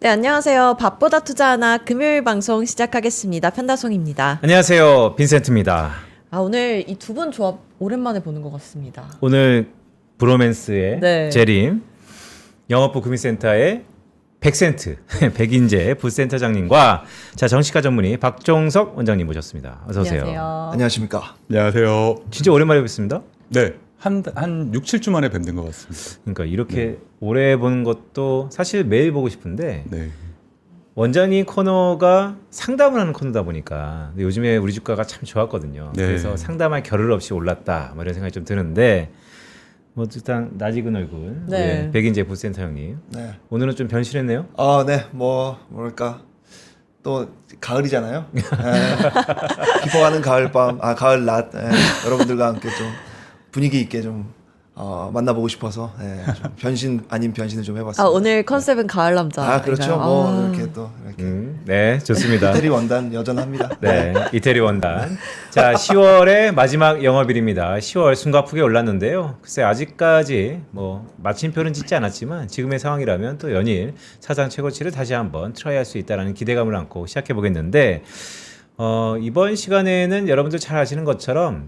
네, 안녕하세요. 밥보다 투자하나 금요일 방송 시작하겠습니다. 편다송입니다. 안녕하세요. 빈센트입니다. 오늘 이 두 분 조합 오랜만에 보는 것 같습니다. 오늘 브로맨스의 네. 재림, 영업부 구민센터의 백센트, 백인재 부센터장님과 자 정치과 전문의 박종석 원장님 모셨습니다. 어서 오세요. 안녕하세요. 안녕하십니까. 안녕하세요. 진짜 오랜만에 뵙습니다. 네, 한 6, 7주 만에 뵙는 것 같습니다. 그러니까 이렇게 오래 보는 것도 사실 매일 보고 싶은데 네, 원장님 코너가 상담을 하는 코너다 보니까 근데 요즘에 우리 주가가 참 좋았거든요. 네. 그래서 상담할 겨를 없이 올랐다 뭐 이런 생각이 좀 드는데 뭐 일단 낯익은 얼굴 네. 백인재 부센터 형님 네. 오늘은 좀 변실했네요. 네. 뭐랄까. 또 가을이잖아요. 깊어가는 가을밤, 가을 낮. 여러분들과 함께 좀 분위기 있게 좀 만나보고 싶어서 좀 변신 아닌 변신을 좀 해봤습니다. 오늘 컨셉은 가을 남자. 그렇죠. 뭐 이렇게 또 이렇게 네, 좋습니다. 이태리 원단 여전합니다. 네, 이태리 원단. 자, 10월의 마지막 영업일입니다. 10월 숨가쁘게 올랐는데요. 글쎄 아직까지 뭐 마침표는 짓지 않았지만 지금의 상황이라면 또 연일 사상 최고치를 다시 한번 트라이할 수 있다는 기대감을 안고 시작해 보겠는데 이번 시간에는 여러분들 잘 아시는 것처럼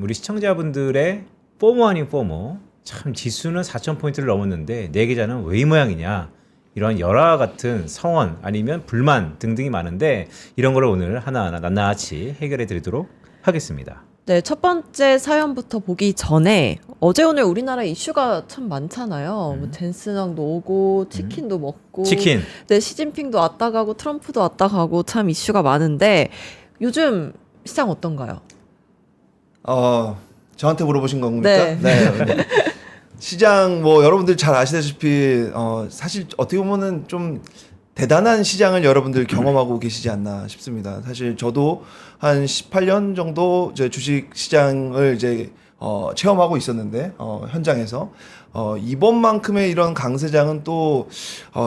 우리 시청자분들의 포모 아닌 포모, 참 지수는 4,000포인트를 넘었는데 내 계좌는 왜 이 모양이냐, 이런 열화 같은 성원 아니면 불만 등등이 많은데 이런 걸 오늘 하나하나 낱낱이 해결해 드리도록 하겠습니다. 네, 첫 번째 사연부터 보기 전에 어제 오늘 우리나라 이슈가 참 많잖아요. 뭐 젠슨왕도 오고 치킨도 먹고 치킨. 네, 시진핑도 왔다 가고 트럼프도 왔다 가고 참 이슈가 많은데 요즘 시장 어떤가요? 저한테 물어보신 겁니까? 네. 네. 시장 뭐 여러분들 잘 아시다시피 사실 어떻게 보면은 좀 대단한 시장을 여러분들 경험하고 계시지 않나 싶습니다. 사실 저도 한 18년 정도 이제 주식 시장을 이제 체험하고 있었는데 현장에서 이번만큼의 이런 강세장은 또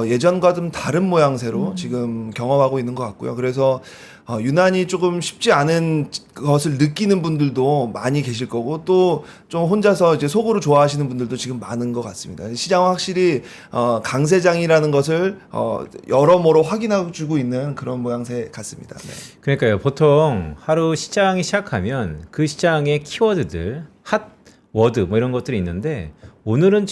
예전과 좀 다른 모양새로 지금 경험하고 있는 것 같고요. 그래서 유난히 조금 쉽지 않은 것을 느끼는 분들도 많이 계실 거고 또 좀 혼자서 이제 속으로 좋아하시는 분들도 지금 많은 것 같습니다. 시장은 확실히 강세장이라는 것을 여러모로 확인하고 주고 있는 그런 모양새 같습니다. 네. 그러니까요. 보통 하루 시장이 시작하면 그 시장의 키워드들, 핫 워드 뭐 이런 것들이 있는데 오늘은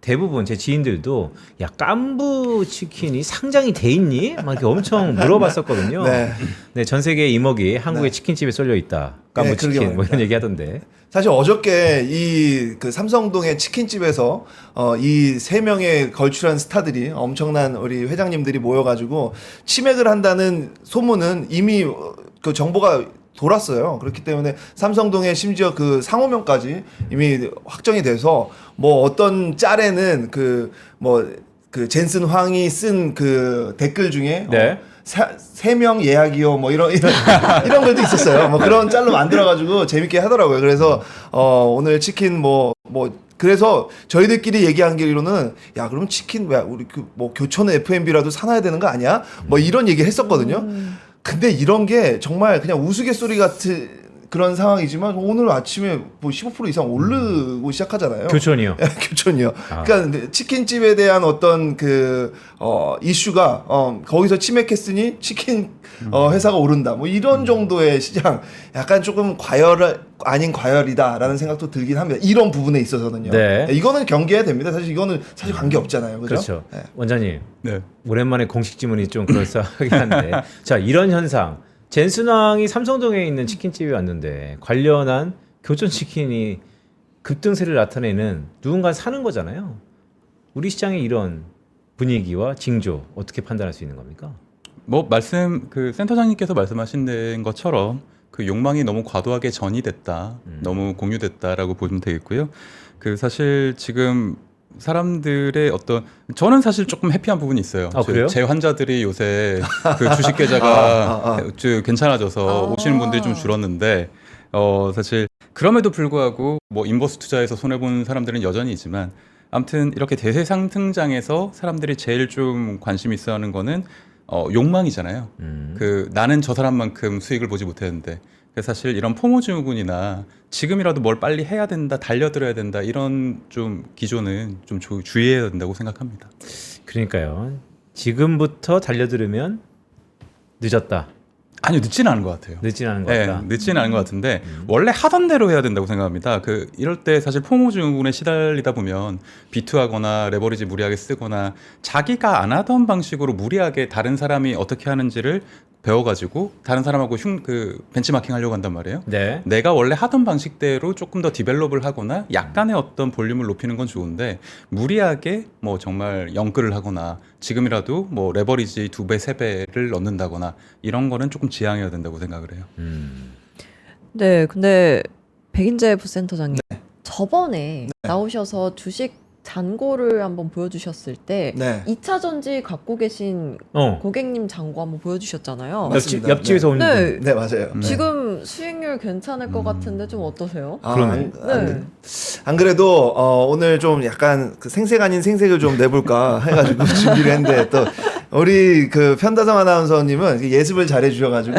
대부분 제 지인들도 야 깐부 치킨이 상장이 돼 있니? 막 이렇게 엄청 물어봤었거든요. 네. 네, 전 세계 이목이 한국의 네. 치킨집에 쏠려 있다. 깐부 네, 그러게 치킨 뭐 이런 말입니다. 얘기 하던데. 사실 어저께 이 그 삼성동의 치킨집에서 이 세 명의 걸출한 스타들이 엄청난 우리 회장님들이 모여가지고 치맥을 한다는 소문은 이미 그 정보가 돌았어요. 그렇기 때문에 삼성동에 심지어 그 상호명까지 이미 확정이 돼서 뭐 어떤 짤에는 그 젠슨 황이 쓴 그 댓글 중에 네. 3명 예약이요 뭐 이런 글도 있었어요. 뭐 그런 짤로 만들어가지고 재밌게 하더라고요. 그래서 오늘 치킨 그래서 저희들끼리 얘기한 게로는 야 그럼 치킨 왜 우리 뭐 교촌의 F&B라도 사놔야 되는 거 아니야? 뭐 이런 얘기 했었거든요. 근데 이런 게 정말 그냥 우스갯소리 같은 그런 상황이지만 오늘 아침에 뭐 15% 이상 오르고 시작하잖아요. 교촌이요. 교촌이요. 그러니까 치킨집에 대한 어떤 이슈가 거기서 치맥했으니 치킨 회사가 오른다. 뭐 이런 정도의 시장 약간 조금 아닌 과열이다라는 생각도 들긴 합니다. 이런 부분에 있어서는요. 네. 이거는 경계해야 됩니다. 사실 이거는 관계 없잖아요. 그죠? 그렇죠. 네. 원장님. 네, 오랜만에 공식 지문이 좀 그럴싸하긴 한데 자 이런 현상 젠슨왕이 삼성동에 있는 치킨집에 왔는데 관련한 교촌 치킨이 급등세를 나타내는 누군가 사는 거잖아요. 우리 시장의 이런 분위기와 징조 어떻게 판단할 수 있는 겁니까? 뭐 그 센터장님께서 말씀하신 것처럼 그 욕망이 너무 과도하게 전이됐다, 너무 공유됐다라고 보시면 되겠고요. 그 사실 지금 사람들의 저는 사실 조금 해피한 부분이 있어요. 그래요? 제 환자들이 요새 그 주식 계좌가 괜찮아져서 오시는 분들이 좀 줄었는데 사실 그럼에도 불구하고 뭐 인버스 투자에서 손해 본 사람들은 여전히 있지만 아무튼 이렇게 대세 상승장에서 사람들이 제일 좀 관심 있어 하는 거는 욕망이잖아요. 그 나는 저 사람만큼 수익을 보지 못했는데 그래서 사실 이런 포모 증후군이나 지금이라도 뭘 빨리 해야 된다, 달려들어야 된다 이런 좀 기조는 좀 주의해야 된다고 생각합니다. 그러니까요. 지금부터 달려들으면 늦었다. 아니요, 늦지는 않은 것 같아요. 늦진 않은 것 네, 같다. 늦지는 않은 것 같은데 원래 하던 대로 해야 된다고 생각합니다. 이럴 때 사실 포모 증후군에 시달리다 보면 비투하거나 레버리지 무리하게 쓰거나 자기가 안 하던 방식으로 무리하게 다른 사람이 어떻게 하는지를 배워가지고 다른 사람하고 벤치마킹 하려고 한단 말이에요. 네. 내가 원래 하던 방식대로 조금 더 디벨롭을 하거나 약간의 어떤 볼륨을 높이는 건 좋은데 무리하게 뭐 정말 영끌을 하거나 지금이라도 뭐 레버리지 2배, 3배를 넣는다거나 이런 거는 조금 지양해야 된다고 생각을 해요. 네, 근데 백인재 부센터장님 저번에 나오셔서 주식 잔고를 한번 보여주셨을 때 네. 2차 전지 갖고 계신 고객님 잔고 한번 보여주셨잖아요. 맞습니다. 옆집에서 온 네, 네, 맞아요. 지금 수익률 괜찮을 것 같은데 좀 어떠세요? 그러네. 안 그래도 오늘 좀 약간 그 생색 아닌 생색을 좀 내볼까 해가지고 준비를 했는데 또 우리 그 편다성 아나운서님은 예습을 잘해 주셔가지고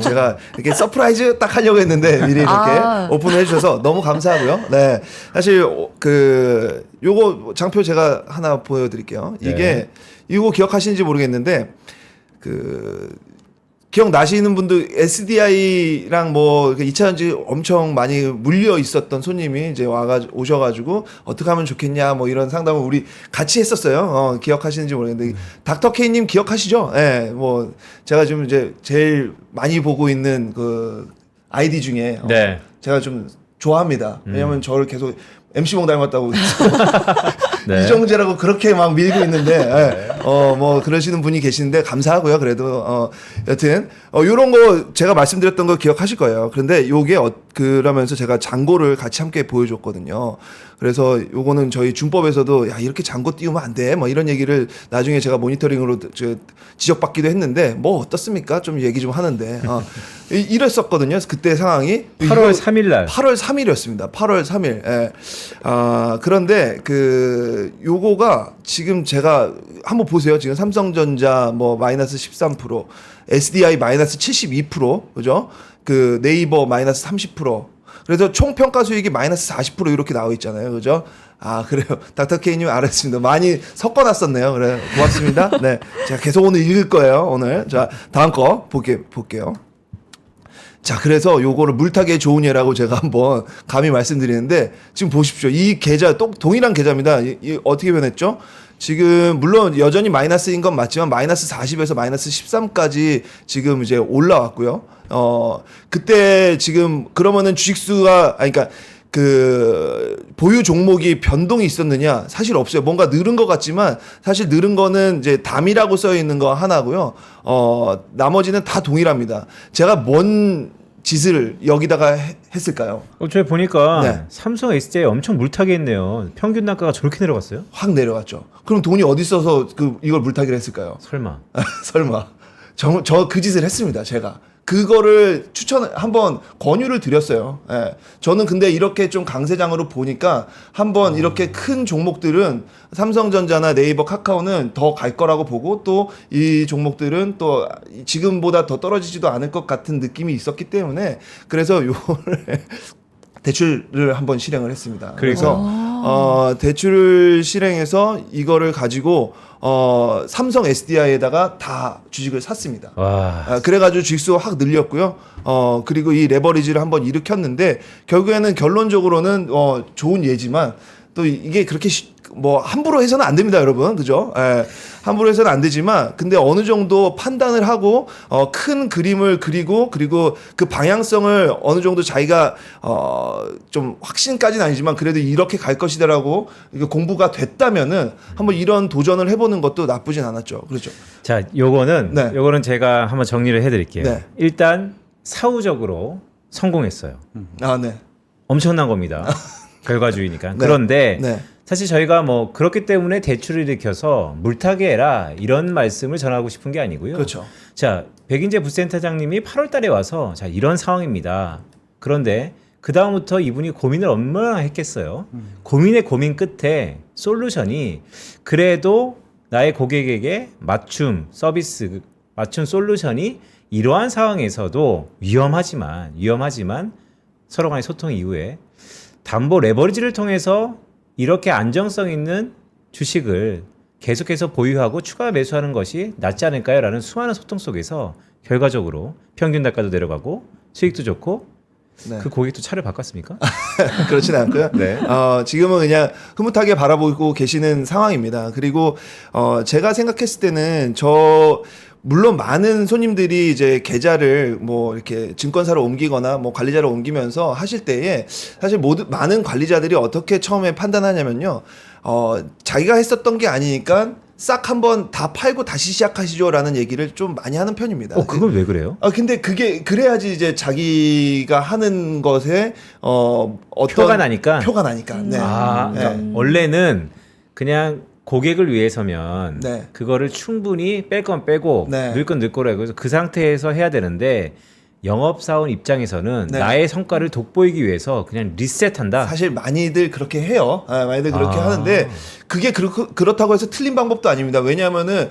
제가 이렇게 서프라이즈 딱 하려고 했는데 미리 이렇게 오픈을 해주셔서 너무 감사하고요. 네, 사실 요거 장표 제가 하나 보여드릴게요. 이게 이거 기억하시는지 모르겠는데 기억나시는 분들 SDI랑 뭐 2차 전지 엄청 많이 물려 있었던 손님이 이제 오셔가지고 어떻게 하면 좋겠냐 뭐 이런 상담을 우리 같이 했었어요. 기억하시는지 모르겠는데 닥터 K님 기억하시죠? 예, 네, 뭐 제가 지금 이제 제일 많이 보고 있는 그 아이디 중에 네. 제가 좀 좋아합니다. 왜냐면 저를 계속 MC몽 닮았다고 네. 이정재라고 그렇게 막 밀고 있는데 뭐 그러시는 분이 계시는데 감사하고요. 그래도 여튼 요런 거 제가 말씀드렸던 거 기억하실 거예요. 그런데 요게 그러면서 제가 잔고를 같이 함께 보여줬거든요. 그래서 요거는 저희 준법에서도 야 이렇게 잔고 띄우면 안 돼. 뭐 이런 얘기를 나중에 제가 모니터링으로 지적받기도 했는데 뭐 어떻습니까? 좀 얘기 좀 하는데 이랬었거든요. 그때 상황이 8월 3일 날. 8월 3일이었습니다. 8월 3일. 예. 그런데 요거가 지금 제가 한번 보세요. 지금 삼성전자 뭐 마이너스 13%, SDI 마이너스 72%, 그죠? 그 네이버 마이너스 30%. 그래서 총 평가 수익이 마이너스 40% 이렇게 나와 있잖아요. 그죠? 그래요. 닥터 K님 알았습니다. 많이 섞어놨었네요. 그래. 고맙습니다. 네. 제가 계속 오늘 읽을 거예요. 오늘. 자, 다음 거 볼게요. 자, 그래서 요거를 물타기에 좋은 예라고 제가 한번 감히 말씀드리는데 지금 보십시오. 이 계좌 동일한 계좌입니다. 이 어떻게 변했죠? 지금 물론 여전히 마이너스인 건 맞지만 마이너스 40에서 마이너스 13까지 지금 이제 올라왔고요. 그때 지금 그러면은 주식수가 그러니까 보유 종목이 변동이 있었느냐? 사실 없어요. 뭔가 늘은 것 같지만 사실 늘은 거는 이제 담이라고 써 있는 거 하나고요. 나머지는 다 동일합니다. 제가 뭔 짓을 여기다가 했을까요? 저희 보니까 네. 삼성 SDI 엄청 물타기 했네요. 평균 단가가 저렇게 내려갔어요? 확 내려갔죠. 그럼 돈이 어디 있어서 이걸 물타기를 했을까요? 설마. 설마. 저 그 짓을 했습니다. 제가. 그거를 한번 권유를 드렸어요. 예. 저는 근데 이렇게 좀 강세장으로 보니까 한번 이렇게 큰 종목들은 삼성전자나 네이버, 카카오는 더 갈 거라고 보고 또 이 종목들은 또 지금보다 더 떨어지지도 않을 것 같은 느낌이 있었기 때문에 그래서 요거를 대출을 한번 실행을 했습니다. 그래서 대출을 실행해서 이거를 가지고 삼성 SDI에다가 다 주식을 샀습니다. 그래가지고 주식수가 확 늘렸고요. 그리고 이 레버리지를 한번 일으켰는데 결국에는 결론적으로는 좋은 예지만 또 이게 그렇게 뭐 함부로 해서는 안 됩니다, 여러분. 그죠? 함부로 해서는 안 되지만 근데 어느 정도 판단을 하고 큰 그림을 그리고 그 방향성을 어느 정도 자기가 좀 확신까지는 아니지만 그래도 이렇게 갈 것이다라고 공부가 됐다면은 한번 이런 도전을 해보는 것도 나쁘진 않았죠. 그렇죠. 자, 요거는 제가 한번 정리를 해드릴게요. 네. 일단 사후적으로 성공했어요. 네. 엄청난 겁니다. 결과주의니까. 네. 그런데 네. 사실 저희가 뭐 그렇기 때문에 대출을 일으켜서 물타기 해라 이런 말씀을 전하고 싶은 게 아니고요. 그렇죠. 자, 백인재 부센터장님이 8월 달에 와서 자, 이런 상황입니다. 그런데 그 다음부터 이분이 고민을 얼마나 했겠어요. 고민 끝에 솔루션이 그래도 나의 고객에게 맞춤 솔루션이 이러한 상황에서도 위험하지만 서로 간의 소통 이후에 담보 레버리지를 통해서 이렇게 안정성 있는 주식을 계속해서 보유하고 추가 매수하는 것이 낫지 않을까요? 라는 수많은 소통 속에서 결과적으로 평균 단가도 내려가고 수익도 좋고 네. 그 고객도 차를 바꿨습니까? 그렇지는 않고요. 네. 지금은 그냥 흐뭇하게 바라보고 계시는 상황입니다. 그리고 제가 생각했을 때는 물론 많은 손님들이 이제 계좌를 뭐 이렇게 증권사로 옮기거나 뭐 관리자로 옮기면서 하실 때에 사실 많은 관리자들이 어떻게 처음에 판단하냐면요. 자기가 했었던 게 아니니까 싹 한번 다 팔고 다시 시작하시죠라는 얘기를 좀 많이 하는 편입니다. 그건 왜 그래요? 근데 그래야지 이제 자기가 하는 것에 어떤 표가 나니까? 표가 나니까. 네. 그러니까 원래는 그냥 고객을 위해서면 네. 그거를 충분히 뺄 건 빼고 네. 넣을 건 넣을 거라고 그래서 그 상태에서 해야 되는데 영업사원 입장에서는 네. 나의 성과를 돋보이기 위해서 그냥 리셋한다. 사실 많이들 그렇게 해요. 많이들 그렇게 아. 하는데 그게 그렇다고 해서 틀린 방법도 아닙니다. 왜냐하면은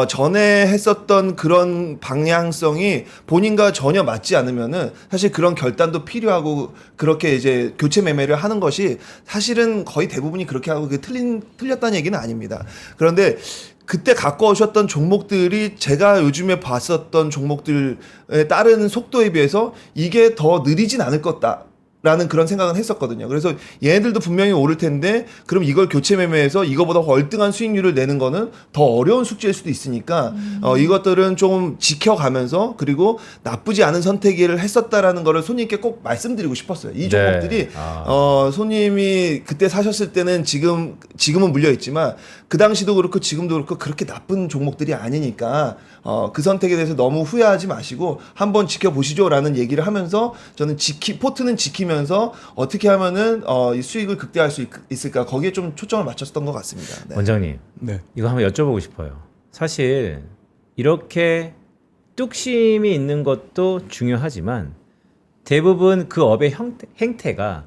전에 했었던 그런 방향성이 본인과 전혀 맞지 않으면은 사실 그런 결단도 필요하고 그렇게 이제 교체 매매를 하는 것이 사실은 거의 대부분이 그렇게 하고 그게 틀렸다는 얘기는 아닙니다. 그런데 그때 갖고 오셨던 종목들이 제가 요즘에 봤었던 종목들에 따른 속도에 비해서 이게 더 느리진 않을 거다라는 그런 생각은 했었거든요. 그래서 얘네들도 분명히 오를 텐데 그럼 이걸 교체 매매해서 이거보다 월등한 수익률을 내는 거는 더 어려운 숙제일 수도 있으니까 이것들은 좀 지켜가면서 그리고 나쁘지 않은 선택을 했었다라는 거를 손님께 꼭 말씀드리고 싶었어요. 이 종목들이 손님이 그때 사셨을 때는 지금은 물려 있지만 그 당시도 그렇고 지금도 그렇고 그렇게 나쁜 종목들이 아니니까 그 선택에 대해서 너무 후회하지 마시고 한번 지켜보시죠라는 얘기를 하면서 저는 포트는 지키면서 어떻게 하면은 이 수익을 극대화할 수 있을까 거기에 좀 초점을 맞췄던 것 같습니다. 네. 원장님, 네. 이거 한번 여쭤보고 싶어요. 사실 이렇게 뚝심이 있는 것도 중요하지만 대부분 그 업의 행태가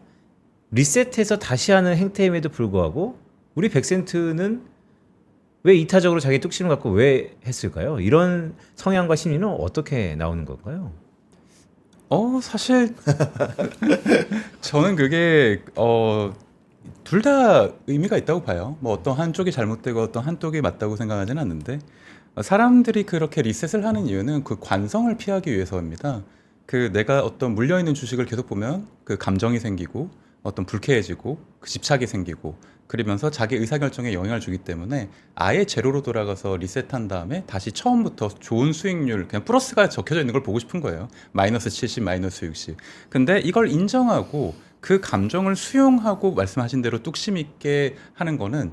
리셋해서 다시 하는 행태임에도 불구하고 우리 백센트는 왜 이타적으로 자기 뚝심을 갖고 왜 했을까요? 이런 성향과 심리는 어떻게 나오는 걸까요? 사실 저는 그게 둘 다 의미가 있다고 봐요. 뭐 어떤 한쪽이 잘못되고 어떤 한쪽이 맞다고 생각하지는 않는데 사람들이 그렇게 리셋을 하는 이유는 그 관성을 피하기 위해서입니다. 그 내가 어떤 물려 있는 주식을 계속 보면 그 감정이 생기고 어떤 불쾌해지고 그 집착이 생기고 그러면서 자기 의사결정에 영향을 주기 때문에 아예 제로로 돌아가서 리셋한 다음에 다시 처음부터 좋은 수익률 그냥 플러스가 적혀져 있는 걸 보고 싶은 거예요. 마이너스 70, 마이너스 60. 근데 이걸 인정하고 그 감정을 수용하고 말씀하신 대로 뚝심 있게 하는 거는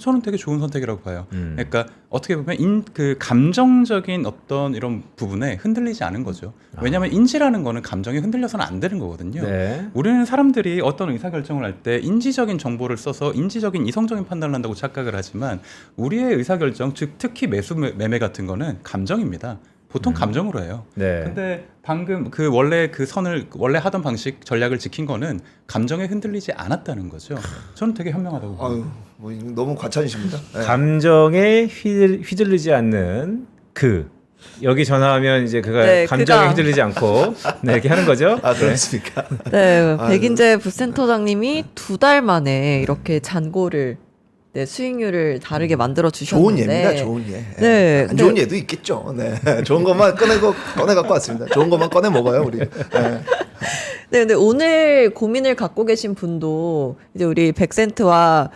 저는 되게 좋은 선택이라고 봐요. 그러니까 어떻게 보면 그 감정적인 어떤 이런 부분에 흔들리지 않은 거죠. 왜냐하면 인지라는 거는 감정에 흔들려서는 안 되는 거거든요. 네. 우리는 사람들이 어떤 의사결정을 할 때 인지적인 정보를 써서 인지적인 이성적인 판단을 한다고 착각을 하지만 우리의 의사결정, 즉 특히 매수 매매 같은 거는 감정입니다. 보통 감정으로 해요. 네. 근데 방금 그 원래 그 선을 원래 하던 방식 전략을 지킨 거는 감정에 흔들리지 않았다는 거죠. 저는 되게 현명하다고 봐요. 아유, 뭐 너무 과찬이십니다. 네. 감정에 휘둘리지 않는 여기 전화하면 이제 그가 네, 감정에 그가. 휘둘리지 않고 네, 이렇게 하는 거죠. 그렇습니까? 네, 백인재 부센터장님이 2달 만에 이렇게 잔고를 수익률을 다르게 만들어 좋은 주셨는데 예입니다. 좋은 예. 네, 안 좋은 예도 있겠죠. 네. 좋은 것만 꺼내 갖고 왔습니다. 좋은 것만 꺼내 먹어요, 우리. 네. 네, 근데 오늘 고민을 갖고 계신 분도 이제 우리 백센트와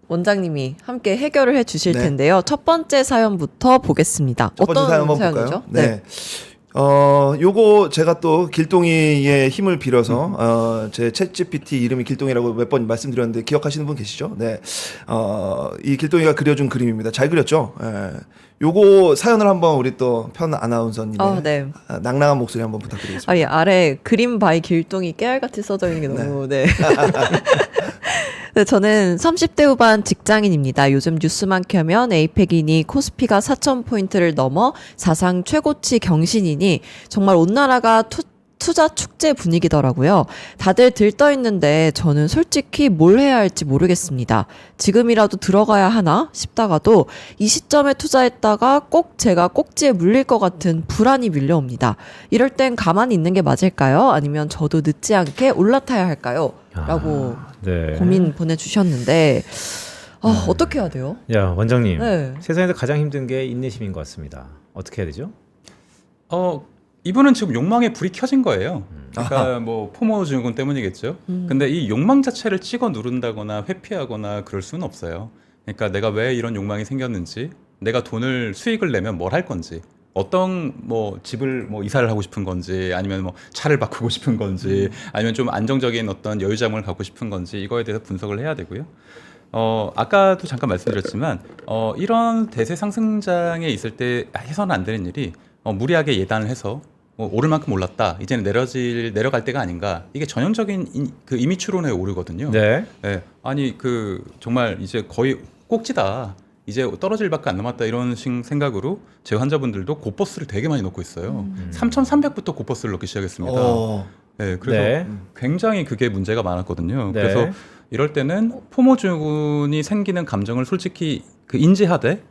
원장님이 함께 해결을 해 주실 네. 텐데요. 첫 번째 사연부터 보겠습니다. 첫 번째 어떤 사연 한번 사연이죠? 볼까요? 네. 요거 제가 또 길동이의 힘을 빌어서 제 챗GPT 이름이 길동이라고 몇 번 말씀드렸는데 기억하시는 분 계시죠? 네. 이 길동이가 그려준 그림입니다. 잘 그렸죠? 예. 요거 사연을 한번 우리 또 편 아나운서님의 네. 낭낭한 목소리 한번 부탁드리겠습니다. 예, 아래 그림 바이 길동이 깨알같이 써져 있는 게 너무 네. 네, 저는 30대 후반 직장인입니다. 요즘 뉴스만 켜면 에이펙이니 코스피가 4,000포인트를 넘어 사상 최고치 경신이니 정말 온 나라가 투자 축제 분위기더라고요. 다들 들떠 있는데 저는 솔직히 뭘 해야 할지 모르겠습니다. 지금이라도 들어가야 하나 싶다가도 이 시점에 투자했다가 꼭 제가 꼭지에 물릴 것 같은 불안이 밀려옵니다. 이럴 땐 가만히 있는 게 맞을까요? 아니면 저도 늦지 않게 올라타야 할까요? 라고 네. 고민 보내주셨는데 어떻게 해야 돼요? 야 원장님, 네. 세상에서 가장 힘든 게 인내심인 것 같습니다. 어떻게 해야 되죠? 이분은 지금 욕망에 불이 켜진 거예요. 그러니까 뭐 포모 증후군 때문이겠죠. 근데 이 욕망 자체를 찍어 누른다거나 회피하거나 그럴 수는 없어요. 그러니까 내가 왜 이런 욕망이 생겼는지, 내가 돈을 수익을 내면 뭘 할 건지, 어떤 뭐 집을 뭐 이사를 하고 싶은 건지, 아니면 뭐 차를 바꾸고 싶은 건지, 아니면 좀 안정적인 어떤 여유자금을 갖고 싶은 건지, 이거에 대해서 분석을 해야 되고요. 아까도 잠깐 말씀드렸지만 이런 대세 상승장에 있을 때 해서는 안 되는 일이 무리하게 예단을 해서 오를 만큼 올랐다, 이제는 내려갈 때가 아닌가, 이게 전형적인 그 이미 추론에 오르거든요. 네. 네. 아니 그 정말 이제 거의 꼭지다, 이제 떨어질 밖에 안 남았다, 이런 생각으로 제 환자분들도 고버스를 되게 많이 넣고 있어요. 3,300부터 고버스를 넣기 시작했습니다. 네, 그래서 네. 굉장히 그게 문제가 많았거든요. 네. 그래서 이럴 때는 포모증후군이 생기는 감정을 솔직히 그 인지하되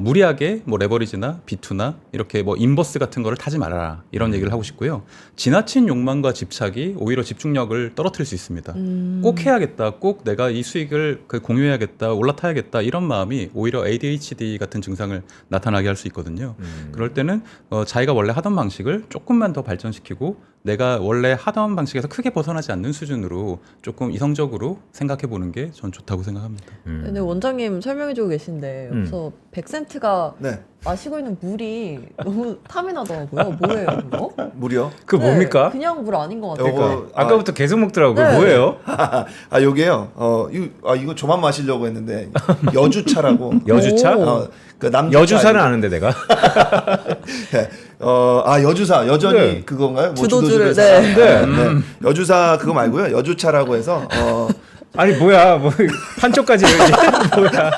무리하게 뭐 레버리지나 B2나 이렇게 뭐 인버스 같은 거를 타지 말아라, 이런 얘기를 하고 싶고요. 지나친 욕망과 집착이 오히려 집중력을 떨어뜨릴 수 있습니다. 꼭 해야겠다, 꼭 내가 이 수익을 공유해야겠다, 올라타야겠다, 이런 마음이 오히려 ADHD 같은 증상을 나타나게 할 수 있거든요. 그럴 때는 자기가 원래 하던 방식을 조금만 더 발전시키고 내가 원래 하던 방식에서 크게 벗어나지 않는 수준으로 조금 이성적으로 생각해 보는 게 전 좋다고 생각합니다. 근데 원장님 설명해주고 계신데 여기서 100센트가 네. 마시고 있는 물이 너무 탐이 나더라고요. 뭐예요 그거? 무려. 그 네, 뭡니까? 그냥 물 아닌 것 같아요. 요거- 그러니까 아까부터 계속 먹더라고요. 네. 뭐예요? 요게요. 이거 저만 마시려고 했는데 여주차라고. 여주차? 오. 그 남주차 여주사는 아니고. 아는데 내가. 네. 여주사 여전히 네. 그건가요? 뭐 주도주를, 주도주를 네. 네. 여주사 그거 말고요. 여주차라고 해서 아니 뭐야, 뭐 판초까지 뭐야?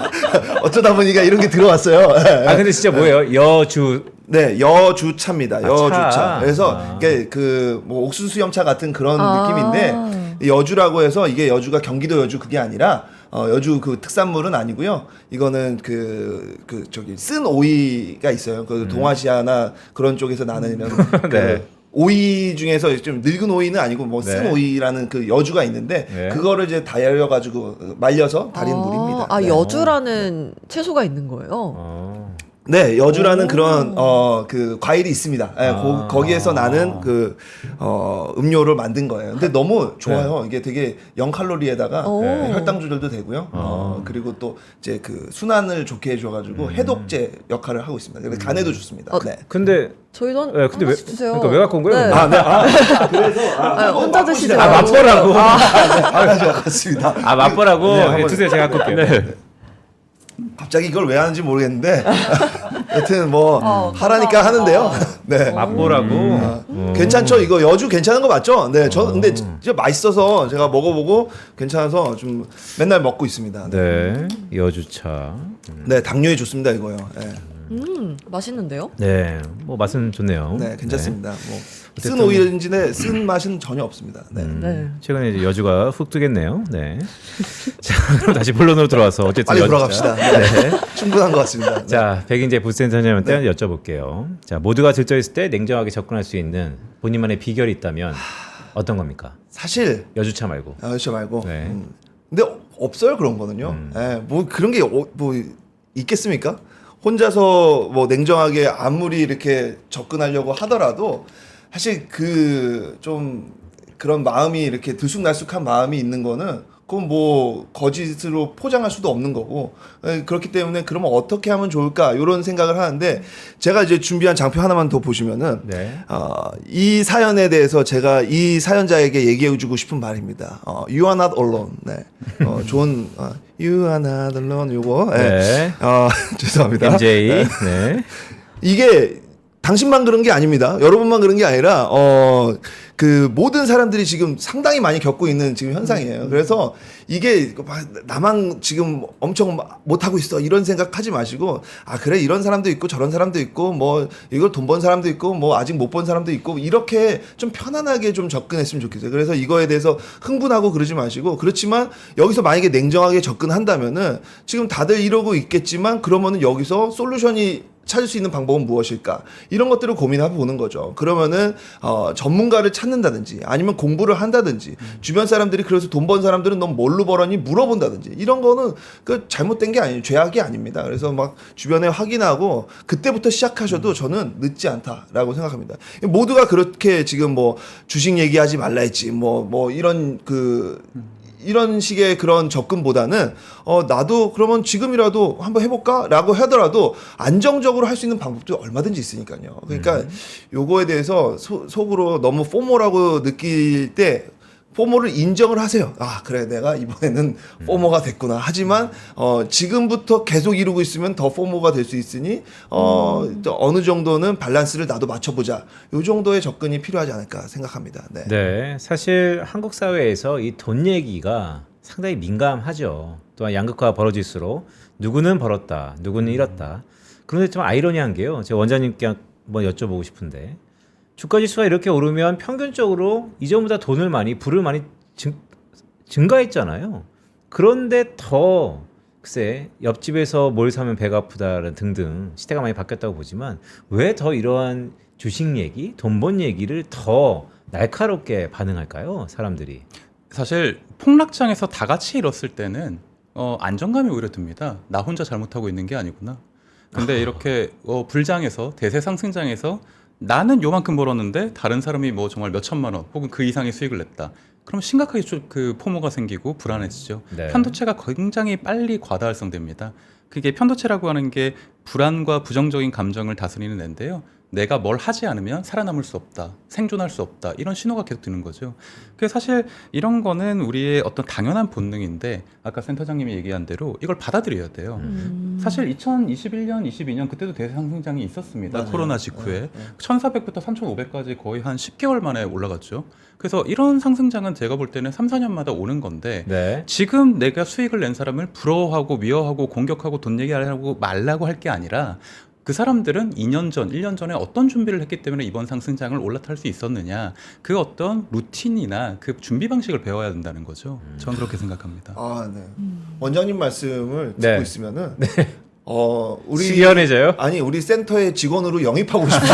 어쩌다 보니까 이런 게 들어왔어요. 아 근데 진짜 뭐예요? 여주. 네, 여주차입니다. 여주차. 차. 그래서 이게 그 뭐 옥수수 수염차 같은 그런 아. 느낌인데 여주라고 해서 이게 여주가 경기도 여주 그게 아니라 여주 그 특산물은 아니고요. 이거는 저기 쓴 오이가 있어요. 그 동아시아나 그런 쪽에서 나는 이런 네. 그 오이 중에서 좀 늙은 오이는 아니고 뭐 쓴 네. 오이라는 그 여주가 있는데 네. 그거를 이제 달여 가지고 말려서 달인 물입니다. 아, 네. 여주라는 채소가 있는 거예요. 네, 여주라는 오. 그런 그 과일이 있습니다. 예, 거기에서 나는 그 음료를 만든 거예요. 근데 너무 좋아요. 이게 되게 0칼로리에다가 오. 혈당 조절도 되고요. 그리고 또 이제 그 순환을 좋게 해줘가지고 해독제 역할을 하고 있습니다. 그래서 간에도 좋습니다. 네. 근데 저희도 한 네, 근데 하나씩 주세요. 그러니까 왜 갖고 온 거예요? 네. 그래서 혼자 드시죠. 아 맛보라고. 맞습니다. 아 맛보라고. 네, 네, 한번- 드세요. 제가 갖고 올게요. 네. 갑자기 이걸 왜 하는지 모르겠는데 여튼 뭐 감사합니다. 하라니까 하는데요. 네. 맛보라고. 괜찮죠? 이거 여주 괜찮은 거 맞죠? 네, 저 근데 진짜 맛있어서 제가 먹어보고 괜찮아서 좀 맨날 먹고 있습니다. 네, 네. 여주차. 네 당뇨에 좋습니다 이거요. 네, 맛있는데요? 네. 뭐 맛은 좋네요. 네 괜찮습니다. 뭐 쓴 어쨌든- 오이인지는 쓴 맛은 전혀 없습니다. 네. 네. 최근에 이제 여주가 훅 뜨겠네요. 네. 자, 그럼 다시 본론으로 돌아와서 어쨌든 빨리 여주차. 돌아갑시다. 네. 충분한 것 같습니다. 네. 자, 백인재 부센터님한테 여쭤볼게요. 자, 모두가 들떠있을 때 냉정하게 접근할 수 있는 본인만의 비결이 있다면 어떤 겁니까? 사실 여주차 말고. 여주 말고. 네. 근데 없어요 그런 거는요. 네, 뭐 그런 게 뭐 있겠습니까? 혼자서 뭐 냉정하게 아무리 이렇게 접근하려고 하더라도 사실 그 좀 그런 마음이 이렇게 들쑥날쑥한 마음이 있는 거는 그건 뭐 거짓으로 포장할 수도 없는 거고 그렇기 때문에 그러면 어떻게 하면 좋을까 이런 생각을 하는데 제가 이제 준비한 장표 하나만 더 보시면은 네. 이 사연에 대해서 제가 이 사연자에게 얘기해주고 싶은 말입니다. You are not alone. 네. 좋은 You are not alone. 요거. 네. 네. 죄송합니다. MJ. 네. 네. 이게 당신만 그런 게 아니라 여러분만 그런 게 아니라 그 모든 사람들이 지금 상당히 많이 겪고 있는 지금 현상이에요. 그래서 이게 나만 지금 엄청 못하고 있어 이런 생각하지 마시고 그래 이런 사람도 있고 저런 사람도 있고 뭐 이걸 돈 번 사람도 있고 뭐 아직 못 본 사람도 있고 이렇게 좀 편안하게 좀 접근했으면 좋겠어요. 그래서 이거에 대해서 흥분하고 그러지 마시고 그렇지만 여기서 만약에 냉정하게 접근한다면은 지금 다들 이러고 있겠지만 그러면은 여기서 솔루션이 찾을 수 있는 방법은 무엇일까? 이런 것들을 고민해 보는 거죠. 그러면은 전문가를 찾는다든지 아니면 공부를 한다든지 주변 사람들이 그래서 돈 번 사람들은 넌 뭘로 벌었니 물어본다든지 이런 거는 그 잘못된 게 아니에요. 죄악이 아닙니다. 그래서 막 주변에 확인하고 그때부터 시작하셔도 저는 늦지 않다라고 생각합니다. 모두가 그렇게 지금 뭐 주식 얘기하지 말라 했지 뭐 이런 식의 그런 접근보다는 나도 그러면 지금이라도 한번 해볼까라고 하더라도 안정적으로 할 수 있는 방법도 얼마든지 있으니까요. 그러니까 요거에 대해서 속으로 너무 포모라고 느낄 때 포모를 인정을 하세요. 아 그래 내가 이번에는 포모가 됐구나. 하지만 지금부터 계속 이루고 있으면 더 포모가 될 수 있으니 어느 정도는 밸런스를 나도 맞춰보자. 요 정도의 접근이 필요하지 않을까 생각합니다. 네. 네, 사실 한국 사회에서 이 돈 얘기가 상당히 민감하죠. 또한 양극화가 벌어질수록 누구는 벌었다, 누구는 잃었다. 그런데 좀 아이러니한 게요. 제가 원장님께 한번 여쭤보고 싶은데 주가 지수가 이렇게 오르면 평균적으로 이전보다 돈을 많이 부를 많이 증가했잖아요. 그런데 더 글쎄 옆집에서 뭘 사면 배가 아프다는 등등 시대가 많이 바뀌었다고 보지만 왜 더 이러한 주식 얘기, 돈 번 얘기를 더 날카롭게 반응할까요? 사람들이. 사실 폭락장에서 다 같이 잃었을 때는 안정감이 오히려 듭니다. 나 혼자 잘못하고 있는 게 아니구나. 근데 이렇게 불장에서 대세 상승장에서 나는 요만큼 벌었는데 다른 사람이 뭐 정말 몇 천만 원 혹은 그 이상의 수익을 냈다. 그럼 심각하게 그 포모가 생기고 불안해지죠. 네. 편도체가 굉장히 빨리 과다활성됩니다. 그게 편도체라고 하는 게 불안과 부정적인 감정을 다스리는 앤데요. 내가 뭘 하지 않으면 살아남을 수 없다, 생존할 수 없다 이런 신호가 계속 드는 거죠. 그래서 사실 이런 거는 우리의 어떤 당연한 본능인데 아까 센터장님이 얘기한 대로 이걸 받아들여야 돼요. 사실 2021년, 22년 그때도 대상승장이 있었습니다. 맞아요. 코로나 직후에 1,400부터 3,500까지 거의 한 10개월 만에 올라갔죠. 그래서 이런 상승장은 제가 볼 때는 3, 4년마다 오는 건데 네. 지금 내가 수익을 낸 사람을 부러워하고 미워하고 공격하고 돈 얘기하려고 말라고 할 게 아니라 그 사람들은 2년 전, 1년 전에 어떤 준비를 했기 때문에 이번 상승장을 올라탈 수 있었느냐 그 어떤 루틴이나 그 준비 방식을 배워야 된다는 거죠. 저는 그렇게 생각합니다. 아, 네. 원장님 말씀을 듣고 네. 있으면은 우리 시원해져요? 아니 우리 센터의 직원으로 영입하고 싶어요.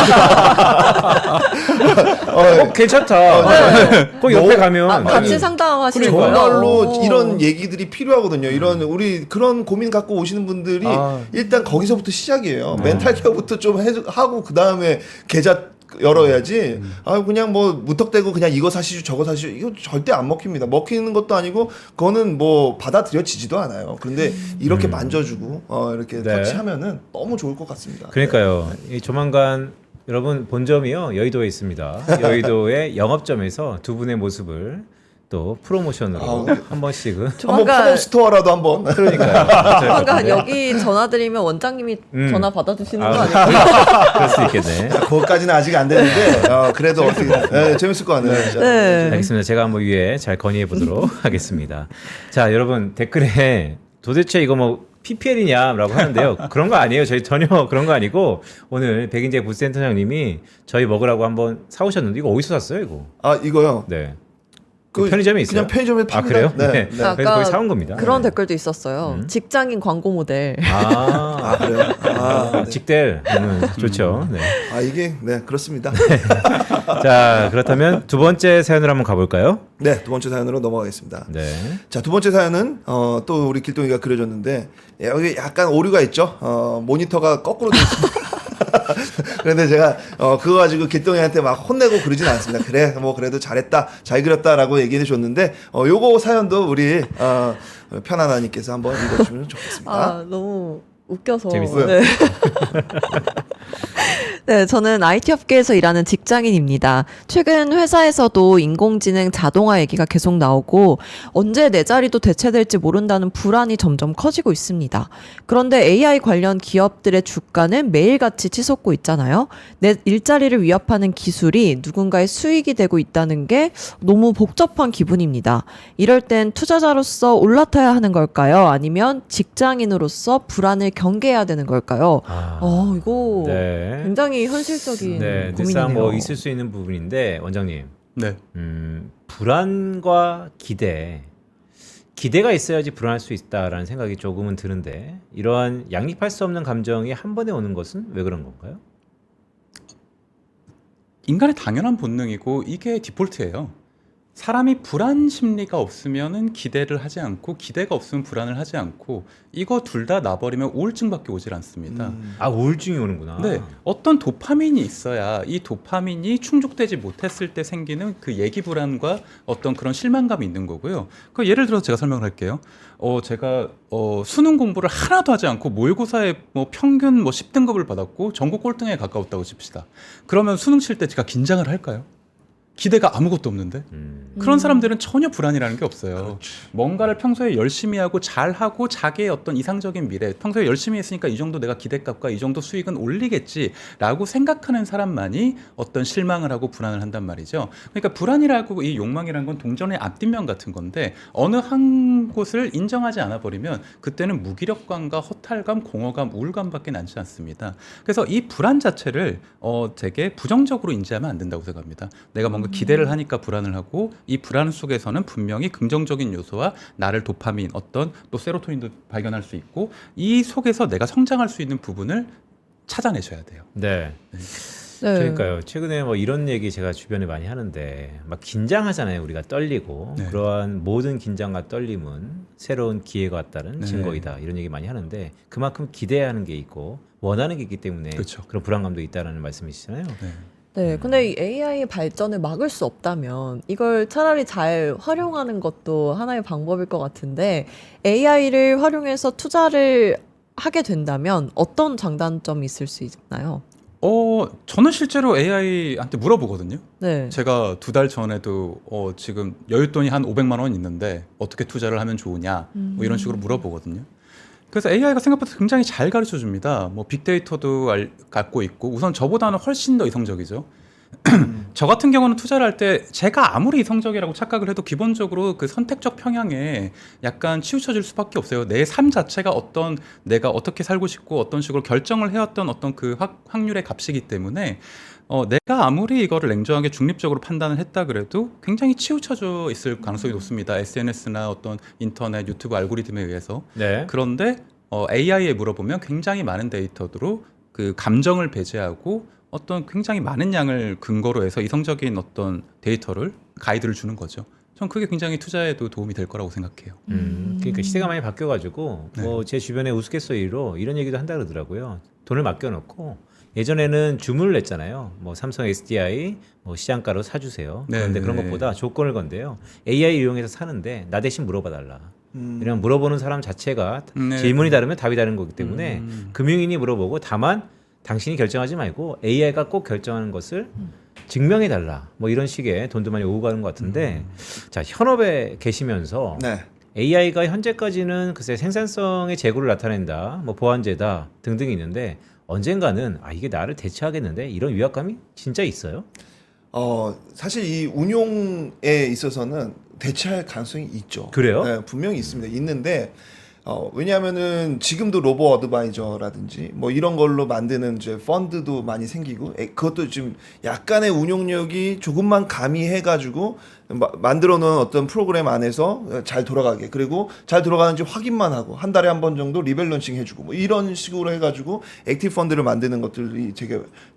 괜찮다. 거기 옆에 가면 같이 상담하시는 거예요? 정말로 이런 얘기들이 필요하거든요. 이런 우리 그런 고민 갖고 오시는 분들이 일단 거기서부터 시작이에요. 멘탈 케어부터 좀 하고 그 다음에 계좌 열어야지. 그냥 뭐 무턱대고 그냥 이거 사시죠 저거 사시죠 이거 절대 안 먹힙니다. 먹히는 것도 아니고 그거는 뭐 받아들여지지도 않아요. 그런데 이렇게 만져주고 이렇게 네. 터치하면은 너무 좋을 것 같습니다. 그러니까요. 이 조만간 여러분 본점이요 여의도에 있습니다. 여의도의 영업점에서 두 분의 모습을 또 프로모션으로 한 번씩은 한번 조만간 팝업 스토어라도 한번. 그러니까요. 조만간 여기 전화 드리면 원장님이 전화 받아주시는 거 아, 아닐까요? 그럴 수 있겠네. 그것까지는 아직 안 되는데 그래도 어떻게 재밌을 것 같네요. 진짜. 네. 알겠습니다. 제가 한번 위에 잘 건의해 보도록 하겠습니다. 자, 여러분 댓글에 도대체 이거 뭐 PPL이냐라고 하는데요. 그런 거 아니에요. 저희 전혀 그런 거 아니고 오늘 백인재 부센터장님이 저희 먹으라고 한번 사오셨는데 이거 어디서 샀어요, 이거? 아 이거요. 네. 그 편의점에 있어요? 그냥 편의점에 팝니다. 그래요? 네. 네. 네. 그래서 거기 사온 겁니다. 그런 네. 댓글도 있었어요. 직장인 광고 모델. 아, 그래요? 네. 직델 좋죠. 네. 이게 그렇습니다. 자, 그렇다면 두 번째 사연으로 한번 가볼까요? 네, 두 번째 사연으로 넘어가겠습니다. 네. 자, 두 번째 사연은 또 우리 길동이가 그려줬는데 여기 약간 오류가 있죠. 모니터가 거꾸로 돼 있습니다. 그런데 제가 그거 가지고 길동이한테 막 혼내고 그러진 않습니다. 그래, 뭐 그래도 잘했다, 잘 그렸다라고 얘기해 줬는데 요거 사연도 우리 편안하님께서 한번 읽어주시면 좋겠습니다. 너무 웃겨서. 재밌어요? 네. 네, 저는 IT 업계에서 일하는 직장인입니다. 최근 회사에서도 인공지능 자동화 얘기가 계속 나오고 언제 내 자리도 대체될지 모른다는 불안이 점점 커지고 있습니다. 그런데 AI 관련 기업들의 주가는 매일같이 치솟고 있잖아요. 내 일자리를 위협하는 기술이 누군가의 수익이 되고 있다는 게 너무 복잡한 기분입니다. 이럴 땐 투자자로서 올라타야 하는 걸까요? 아니면 직장인으로서 불안을 경계해야 되는 걸까요? 이거 네. 굉장히 현실적인 네, 고민이네요. 늘상 뭐 있을 수 있는 부분인데 원장님, 네. 불안과 기대 기대가 있어야지 불안할 수 있다라는 생각이 조금은 드는데 이러한 양립할 수 없는 감정이 한 번에 오는 것은 왜 그런 건가요? 인간의 당연한 본능이고 이게 디폴트예요. 사람이 불안 심리가 없으면은 기대를 하지 않고 기대가 없으면 불안을 하지 않고 이거 둘 다 놔버리면 우울증밖에 오질 않습니다. 아 우울증이 오는구나. 네, 어떤 도파민이 있어야 이 도파민이 충족되지 못했을 때 생기는 그 예기 불안과 어떤 그런 실망감이 있는 거고요. 그 예를 들어서 제가 설명을 할게요. 제가 수능 공부를 하나도 하지 않고 모의고사에 뭐 평균 뭐 10등급을 받았고 전국 꼴등에 가까웠다고 칩시다. 그러면 수능 칠 때 제가 긴장을 할까요? 기대가 아무것도 없는데 그런 사람들은 전혀 불안이라는 게 없어요. 그렇지. 뭔가를 평소에 열심히 하고 잘하고 자기의 어떤 이상적인 미래, 평소에 열심히 했으니까 이 정도 내가 기대값과 이 정도 수익은 올리겠지라고 생각하는 사람만이 어떤 실망을 하고 불안을 한단 말이죠. 그러니까 불안이라고 이 욕망이라는 건 동전의 앞뒷면 같은 건데 어느 한 곳을 인정하지 않아 버리면 그때는 무기력감과 허탈감, 공허감, 우울감밖에 남지 않습니다. 그래서 이 불안 자체를 되게 부정적으로 인지하면 안 된다고 생각합니다. 내가 뭔가 기대를 하니까 불안을 하고 이 불안 속에서는 분명히 긍정적인 요소와 나를 도파민 어떤 또 세로토닌도 발견할 수 있고 이 속에서 내가 성장할 수 있는 부분을 찾아내셔야 돼요. 네. 네. 그러니까요. 최근에 뭐 이런 얘기 제가 주변에 많이 하는데 막 긴장하잖아요. 우리가 떨리고 네. 그러한 모든 긴장과 떨림은 새로운 기회가 왔다는 네. 증거이다. 이런 얘기 많이 하는데 그만큼 기대하는 게 있고 원하는 게 있기 때문에 그렇죠. 그런 불안감도 있다라는 말씀이시잖아요. 네. 네, 근데 이 AI의 발전을 막을 수 없다면 이걸 차라리 잘 활용하는 것도 하나의 방법일 것 같은데 AI를 활용해서 투자를 하게 된다면 어떤 장단점이 있을 수 있나요? 저는 실제로 AI한테 물어보거든요. 네. 제가 2달 전에도 지금 여윳돈이 한 500만 원 있는데 어떻게 투자를 하면 좋으냐 뭐 이런 식으로 물어보거든요. 그래서 AI가 생각보다 굉장히 잘 가르쳐 줍니다. 뭐 빅데이터도 갖고 있고 우선 저보다는 훨씬 더 이성적이죠. 저 같은 경우는 투자를 할 때 제가 아무리 이성적이라고 착각을 해도 기본적으로 그 선택적 평양에 약간 치우쳐질 수밖에 없어요. 내 삶 자체가 어떤 내가 어떻게 살고 싶고 어떤 식으로 결정을 해왔던 어떤 그 확률의 값이기 때문에 내가 아무리 이거를 냉정하게 중립적으로 판단을 했다 그래도 굉장히 치우쳐져 있을 가능성이 높습니다. SNS나 어떤 인터넷, 유튜브 알고리즘에 의해서. 네. 그런데 AI에 물어보면 굉장히 많은 데이터로 그 감정을 배제하고 어떤 굉장히 많은 양을 근거로 해서 이성적인 어떤 데이터를 가이드를 주는 거죠. 전 그게 굉장히 투자에도 도움이 될 거라고 생각해요. 그러니까 시대가 많이 바뀌어가지고 네. 뭐 제 주변에 우스갯소리로 이런 얘기도 한다 그러더라고요. 돈을 맡겨놓고 예전에는 주문을 냈잖아요. 뭐 삼성 SDI 뭐 시장가로 사주세요. 네, 그런데 그런 네. 것보다 조건을 건데요. AI 이용해서 사는데 나 대신 물어봐달라. 음. 이런 물어보는 사람 자체가 네. 질문이 다르면 답이 다른 거기 때문에 금융인이 물어보고 다만 당신이 결정하지 말고 AI가 꼭 결정하는 것을 증명해달라. 뭐 이런 식의 돈도 많이 오고 가는 것 같은데 자 현업에 계시면서 네. AI가 현재까지는 글쎄 생산성의 재고를 나타낸다, 뭐 보완제다 등등이 있는데 언젠가는 이게 나를 대체하겠는데 이런 위압감이 진짜 있어요? 사실 이 운용에 있어서는 대체할 가능성이 있죠. 그래요? 네, 분명히 있습니다. 있는데 왜냐하면은 지금도 로보 어드바이저라든지 뭐 이런 걸로 만드는 이제 펀드도 많이 생기고 그것도 지금 약간의 운용력이 조금만 가미해가지고 만들어 놓은 어떤 프로그램 안에서 잘 돌아가게 그리고 잘 돌아가는지 확인만 하고 한 달에 한 번 정도 리밸런싱 해주고 뭐 이런 식으로 해가지고 액티브 펀드를 만드는 것들이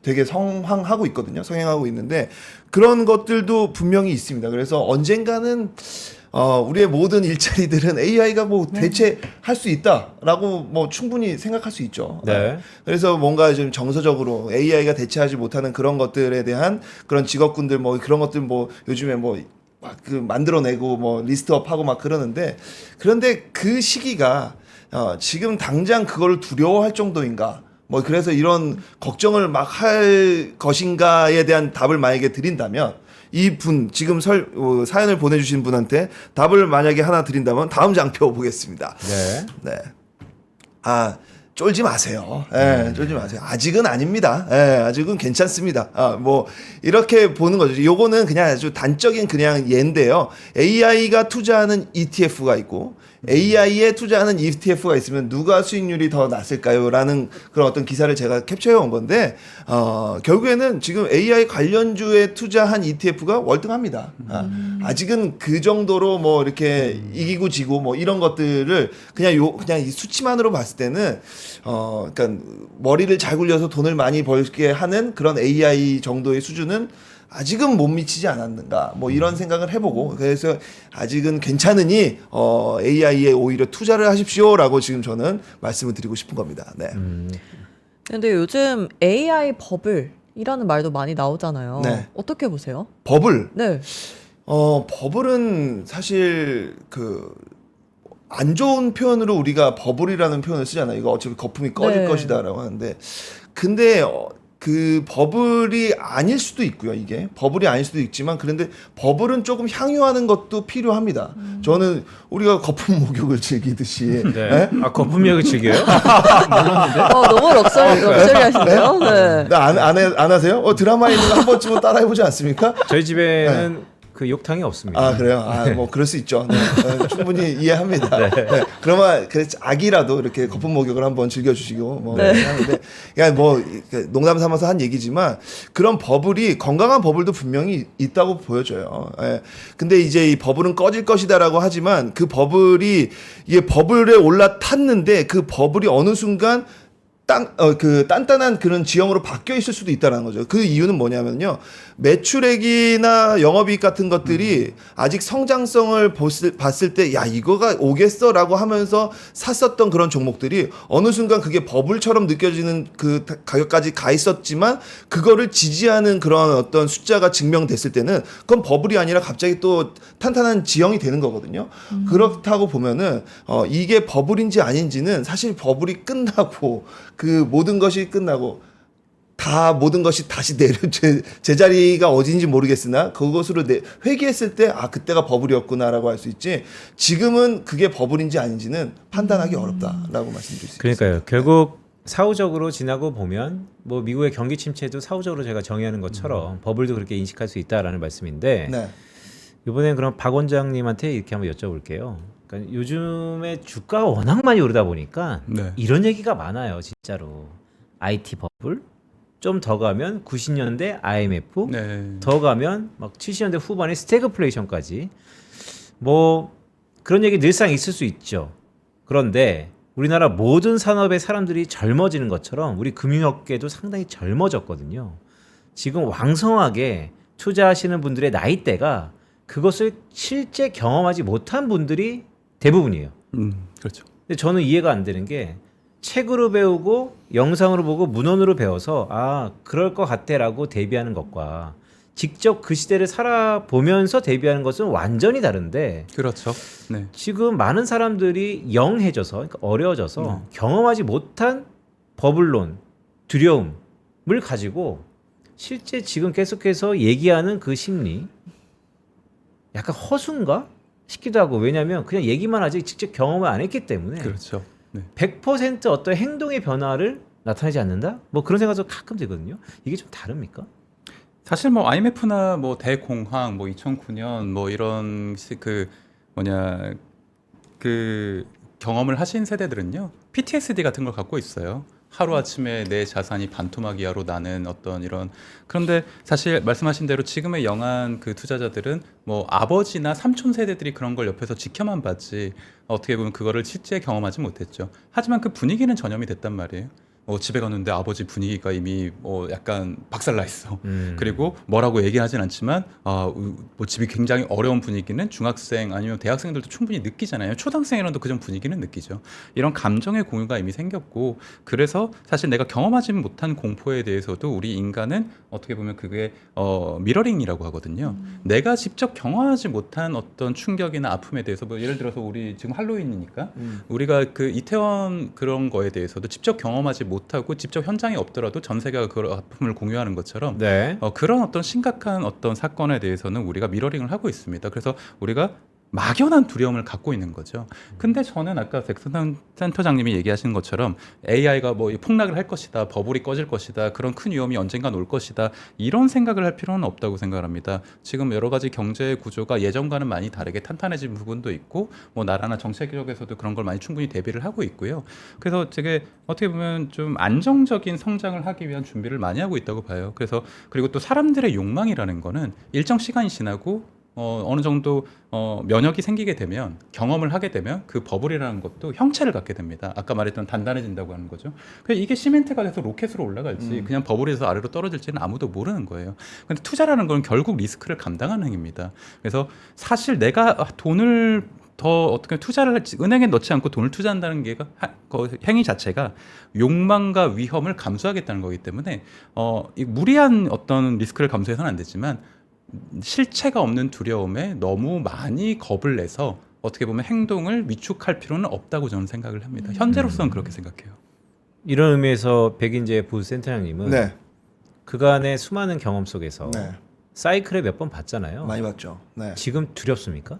되게 성행하고 있거든요. 성행하고 있는데 그런 것들도 분명히 있습니다. 그래서 언젠가는 우리의 모든 일자리들은 AI가 뭐 대체할 수 있다라고 뭐 충분히 생각할 수 있죠. 네. 그래서 뭔가 좀 정서적으로 AI가 대체하지 못하는 그런 것들에 대한 그런 직업군들 뭐 그런 것들 뭐 요즘에 뭐 막 그 만들어내고 뭐 리스트업하고 막 그러는데 그런데 그 시기가 지금 당장 그걸 두려워할 정도인가? 뭐 그래서 이런 걱정을 막 할 것인가에 대한 답을 만약에 드린다면 이분 지금 사연을 보내주신 분한테 답을 만약에 하나 드린다면 다음 장표 보겠습니다. 네. 네. 쫄지 마세요. 예, 쫄지 마세요. 아직은 아닙니다. 예, 아직은 괜찮습니다. 뭐 이렇게 보는 거죠. 요거는 그냥 아주 단적인 그냥 예인데요. AI가 투자하는 ETF가 있고 AI에 투자하는 ETF가 있으면 누가 수익률이 더 낮을까요? 라는 그런 어떤 기사를 제가 캡처해 온 건데 결국에는 지금 AI 관련주에 투자한 ETF가 월등합니다. 아직은 그 정도로 뭐 이렇게 이기고 지고 뭐 이런 것들을 그냥 이 수치만으로 봤을 때는 그러니까 머리를 잘 굴려서 돈을 많이 벌게 하는 그런 AI 정도의 수준은 아직은 못 미치지 않았는가 뭐 이런 생각을 해보고 그래서 아직은 괜찮으니 AI에 오히려 투자를 하십시오라고 지금 저는 말씀을 드리고 싶은 겁니다. 네. 근데 요즘 AI 버블이라는 말도 많이 나오잖아요. 네. 어떻게 보세요? 버블. 네. 버블은 사실 안 좋은 표현으로 우리가 버블이라는 표현을 쓰잖아요. 이거 어차피 거품이 꺼질 네. 것이다라고 하는데 근데 그 버블이 아닐 수도 있고요. 이게 버블이 아닐 수도 있지만 그런데 버블은 조금 향유하는 것도 필요합니다. 저는 우리가 거품 목욕을 즐기듯이 네. 거품력을 즐겨요? 너무 럭셔리 하신데요? 네. 안 하세요? 드라마에 있는 거 한 번쯤은 따라해보지 않습니까? 저희 집에는 그 욕탕이 없습니다. 그래요? 뭐 그럴 수 있죠. 네. 충분히 이해합니다. 네. 그러면 악이라도 이렇게 거품 목욕을 한번 즐겨주시고 뭐 하는데, 그냥 뭐 농담 삼아서 한 얘기지만 그런 버블이 건강한 버블도 분명히 있다고 보여져요. 예. 근데 이제 이 버블은 꺼질 것이다라고 하지만 그 버블이 이게 버블에 올라탔는데 그 버블이 어느 순간 단단한 그런 지형으로 바뀌어 있을 수도 있다는 거죠. 그 이유는 뭐냐면요. 매출액이나 영업이익 같은 것들이 아직 성장성을 봤을 때, 야, 이거가 오겠어? 라고 하면서 샀었던 그런 종목들이 어느 순간 그게 버블처럼 느껴지는 그 가격까지 가 있었지만, 그거를 지지하는 그런 어떤 숫자가 증명됐을 때는, 그건 버블이 아니라 갑자기 또 탄탄한 지형이 되는 거거든요. 그렇다고 보면은, 이게 버블인지 아닌지는 사실 버블이 끝나고, 그 모든 것이 끝나고 모든 것이 다시 제자리가 어딘지 모르겠으나 그것으로 회귀했을 때 그때가 버블이었구나라고 할 수 있지 지금은 그게 버블인지 아닌지는 판단하기 어렵다라고 말씀드릴 수 있습니다. 그러니까요. 결국 사후적으로 지나고 보면 뭐 미국의 경기 침체도 사후적으로 제가 정의하는 것처럼 버블도 그렇게 인식할 수 있다라는 말씀인데 네. 이번엔 그럼 박 원장님한테 이렇게 한번 여쭤볼게요. 그러니까 요즘에 주가가 워낙 많이 오르다 보니까 네. 이런 얘기가 많아요, 진짜로. IT 버블, 좀 더 가면 90년대 IMF, 네. 더 가면 막 70년대 후반에 스태그플레이션까지 뭐 그런 얘기 늘상 있을 수 있죠. 그런데 우리나라 모든 산업의 사람들이 젊어지는 것처럼 우리 금융업계도 상당히 젊어졌거든요. 지금 왕성하게 투자하시는 분들의 나이대가 그것을 실제 경험하지 못한 분들이 대부분이에요. 그렇죠. 근데 저는 이해가 안 되는 게 책으로 배우고 영상으로 보고 문헌으로 배워서 그럴 것 같아라고 대비하는 것과 직접 그 시대를 살아보면서 대비하는 것은 완전히 다른데 그렇죠. 네. 지금 많은 사람들이 영해져서 그러니까 어려워져서 경험하지 못한 버블론, 두려움을 가지고 실제 지금 계속해서 얘기하는 그 심리 약간 허수인가 싶기도 하고 왜냐하면 그냥 얘기만 하지 직접 경험을 안 했기 때문에 그렇죠. 네. 100% 어떤 행동의 변화를 나타내지 않는다? 뭐 그런 생각도 가끔 들거든요. 이게 좀 다릅니까? 사실 뭐 IMF나 뭐 대공황 뭐 2009년 뭐 이런 그 경험을 하신 세대들은요. PTSD 같은 걸 갖고 있어요. 하루아침에 내 자산이 반토막이야로 나는 어떤 이런 그런데 사실 말씀하신 대로 지금의 영한 그 투자자들은 뭐 아버지나 삼촌 세대들이 그런 걸 옆에서 지켜만 봤지 어떻게 보면 그거를 실제 경험하지 못했죠. 하지만 그 분위기는 전염이 됐단 말이에요. 집에 갔는데 아버지 분위기가 이미 약간 박살나 있어. 그리고 뭐라고 얘기는 하진 않지만 뭐 집이 굉장히 어려운 분위기는 중학생 아니면 대학생들도 충분히 느끼잖아요. 초등학생이라도 그런 분위기는 느끼죠. 이런 감정의 공유가 이미 생겼고 그래서 사실 내가 경험하지 못한 공포에 대해서도 우리 인간은 어떻게 보면 그게 미러링이라고 하거든요. 내가 직접 경험하지 못한 어떤 충격이나 아픔에 대해서 뭐 예를 들어서 우리 지금 할로윈이니까 우리가 그 이태원 그런 거에 대해서도 직접 경험하지 못하고 직접 현장에 없더라도 전 세계가 그 아픔을 공유하는 것처럼 네. 그런 어떤 심각한 어떤 사건에 대해서는 우리가 미러링을 하고 있습니다. 그래서 우리가 막연한 두려움을 갖고 있는 거죠. 근데 저는 아까 백선상 센터장님이 얘기하신 것처럼 AI가 뭐 폭락을 할 것이다, 버블이 꺼질 것이다, 그런 큰 위험이 언젠간 올 것이다, 이런 생각을 할 필요는 없다고 생각합니다. 지금 여러 가지 경제 구조가 예전과는 많이 다르게 탄탄해진 부분도 있고, 뭐 나라나 정책적에서도 그런 걸 많이 충분히 대비를 하고 있고요. 그래서 되게 어떻게 보면 좀 안정적인 성장을 하기 위한 준비를 많이 하고 있다고 봐요. 그래서 그리고 또 사람들의 욕망이라는 거는 일정 시간이 지나고 어느 정도 면역이 생기게 되면, 경험을 하게 되면 그 버블이라는 것도 형체를 갖게 됩니다. 아까 말했던 단단해진다고 하는 거죠. 그래서 이게 시멘트가 돼서 로켓으로 올라갈지 그냥 버블에서 아래로 떨어질지는 아무도 모르는 거예요. 근데 투자라는 건 결국 리스크를 감당하는 행위입니다. 그래서 사실 내가 돈을 더 어떻게 투자를 은행에 넣지 않고 돈을 투자한다는 게 그 행위 자체가 욕망과 위험을 감수하겠다는 거기 때문에 이 무리한 어떤 리스크를 감수해서는 안 되지만, 실체가 없는 두려움에 너무 많이 겁을 내서 어떻게 보면 행동을 위축할 필요는 없다고 저는 생각을 합니다. 현재로서는 그렇게 생각해요. 이런 의미에서 백인재 부센터장님은 네. 그간의 수많은 경험 속에서 네. 사이클에 몇 번 봤잖아요. 많이 봤죠. 네. 지금 두렵습니까?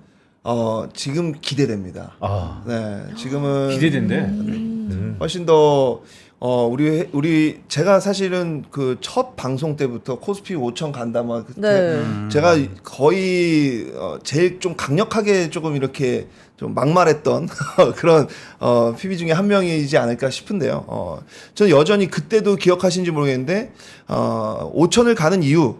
지금 기대됩니다. 아, 네, 지금은 기대된대. 훨씬 더 우리 제가 사실은 그 첫 방송 때부터 코스피 5천 간다 막 그때 네. 제가 거의 제일 좀 강력하게 조금 이렇게 좀 막말했던 그런 PB 중에 한 명이지 않을까 싶은데요. 저는 여전히 그때도 기억하시는지 모르겠는데 5천을 가는 이유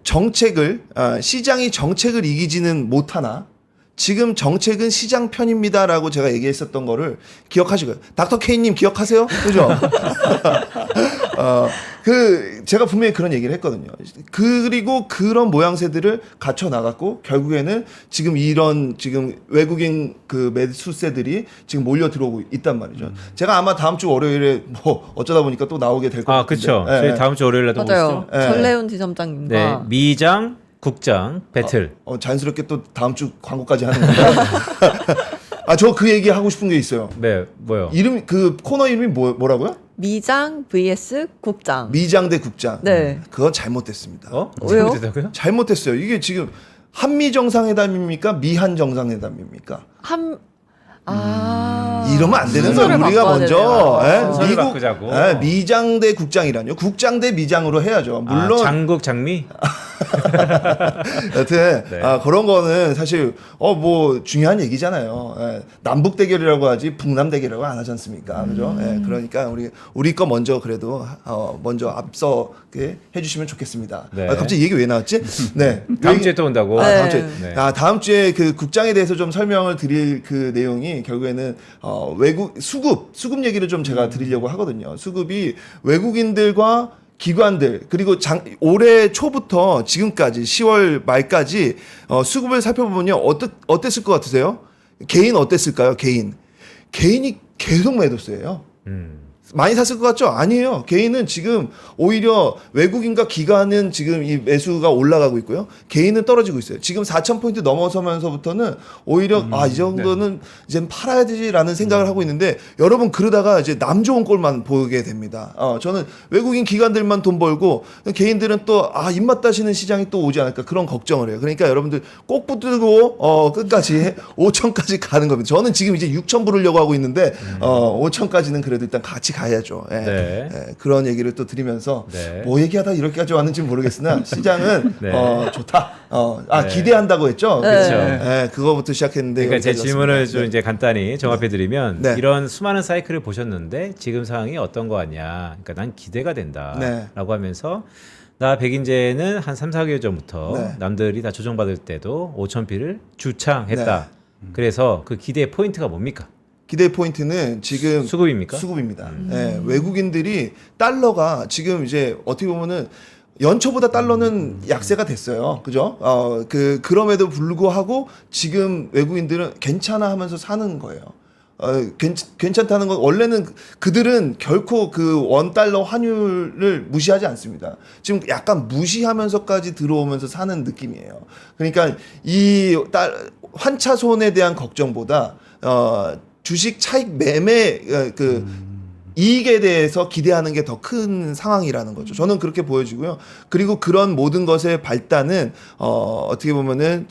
정책을 시장이 정책을 이기지는 못하나 지금 정책은 시장 편입니다라고 제가 얘기했었던 거를 기억하시고요. 닥터 K님 기억하세요? 그죠? 제가 분명히 그런 얘기를 했거든요. 그리고 그런 모양새들을 갖춰 나갔고 결국에는 지금 지금 외국인 그 매수세들이 지금 몰려 들어오고 있단 말이죠. 제가 아마 다음 주 월요일에 뭐 어쩌다 보니까 또 나오게 될 것 같은데. 그렇죠. 예, 저희 다음 주 월요일에도 맞아요. 보시죠. 전래훈 네, 지점장님과 미장, 국장 배틀. 자연스럽게 또 다음 주 광고까지 하는 거예요. 저 그 얘기 하고 싶은 게 있어요. 네, 뭐요? 그 코너 이름이 뭐라고요? 미장 vs 국장. 미장 대 국장. 네. 그건 잘못됐습니다. 왜요? 잘못됐다고요? 잘못됐어요. 이게 지금 한미 정상회담입니까? 미한 정상회담입니까? 이러면 안 되는 거예요. 순서를 우리가 바꿔야 먼저 되네요. 순서를 바꾸자고. 미장 대 국장이라뇨. 국장 대 미장으로 해야죠. 물론 장국 장미. 여튼 네. 그런 거는 사실 뭐 중요한 얘기잖아요. 남북 대결이라고 하지 북남 대결이라고 안 하지 않습니까? 그죠? 그러니까 우리 거 먼저 그래도 먼저 앞서게 해주시면 좋겠습니다. 네. 갑자기 얘기 왜 나왔지? 네. 다음 주에 또 온다고. 다음 주에. 네. 다음 주에 그 국장에 대해서 좀 설명을 드릴 그 내용이 결국에는 외국 수급 얘기를 좀 제가 드리려고 하거든요. 수급이 외국인들과 기관들 그리고 올해 초부터 지금까지 10월 말까지 수급을 살펴보면요 어땠을 것 같으세요? 개인 어땠을까요? 개인이 계속 매도세예요. 많이 샀을 것 같죠? 아니에요. 개인은 지금 오히려 외국인과 기관은 지금 이 매수가 올라가고 있고요. 개인은 떨어지고 있어요. 지금 4,000포인트 넘어서면서부터는 오히려 이 정도는 이제 팔아야 되지라는 생각을 하고 있는데 여러분 그러다가 이제 남 좋은 꼴만 보게 됩니다. 저는 외국인 기관들만 돈 벌고 개인들은 또 입맛 따시는 시장이 또 오지 않을까 그런 걱정을 해요. 그러니까 여러분들 꼭 붙들고 끝까지 5천까지 가는 겁니다. 저는 지금 이제 6천 부르려고 하고 있는데 5천까지는 그래도 일단 같이 가야죠. 그런 얘기를 또 드리면서 뭐 얘기하다 이렇게까지 왔는지 모르겠으나 시장은 좋다. 기대한다고 했죠. 그렇죠. 그거부터 시작했는데 그러니까 제 여기까지 질문을 왔습니다. 좀 이제 간단히 정합해드리면 네. 이런 수많은 사이클을 보셨는데 지금 상황이 어떤 거 같냐. 그러니까 난 기대가 된다라고 하면서 나 백인재는 한 3, 4개월 전부터 남들이 다 조정받을 때도 5,000피를 주창했다. 그래서 그 기대 포인트가 뭡니까? 기대 포인트는 지금 수급입니까? 수급입니다. 외국인들이 달러가 지금 이제 어떻게 보면은 연초보다 달러는 약세가 됐어요. 그죠? 그럼에도 불구하고 지금 외국인들은 괜찮아 하면서 사는 거예요. 괜찮다는 건 원래는 그들은 결코 그 원달러 환율을 무시하지 않습니다. 지금 약간 무시하면서까지 들어오면서 사는 느낌이에요. 그러니까 이 환차손에 대한 걱정보다 주식 차익 매매 이익에 대해서 기대하는 게 더 큰 상황이라는 거죠. 저는 그렇게 보여지고요. 그리고 그런 모든 것의 발단은 어떻게 보면은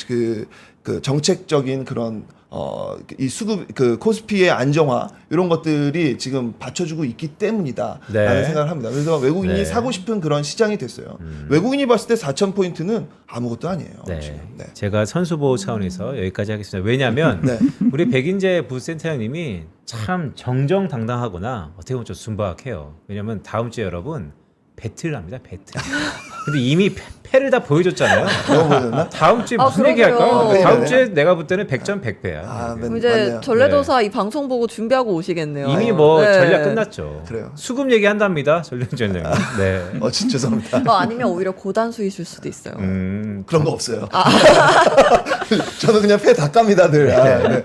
그 정책적인 그런 이 수급 그 코스피의 안정화 이런 것들이 지금 받쳐주고 있기 때문이다라는 네. 생각을 합니다. 그래서 외국인이 네. 사고 싶은 그런 시장이 됐어요. 외국인이 봤을 때 4,000포인트는 아무것도 아니에요. 네. 지금. 네. 제가 선수 보호 차원에서 여기까지 하겠습니다. 왜냐하면 네. 우리 백인재 부센터장님이 참 정정당당하거나 어떻게 보면 좀 순박해요. 왜냐하면 다음 주에 여러분 배틀을 합니다. 배틀. 근데 이미 패를 다 보여줬잖아요. 너무 보였나? 다음 주에 아, 무슨 얘기 할까요? 그러게요. 다음 네. 주에 내가 볼 때는 100점 100배야. 아, 그럼 네. 이제 맞네요. 전래도사 이 방송 보고 준비하고 오시겠네요. 이미 뭐 네. 전략 끝났죠. 그래요. 수급 얘기한답니다. 전략. 네. 진짜 죄송합니다. 아니면 오히려 고단수이실 수도 있어요. 그런 거 없어요. 저는 그냥 패 다 깝니다, 늘. 네.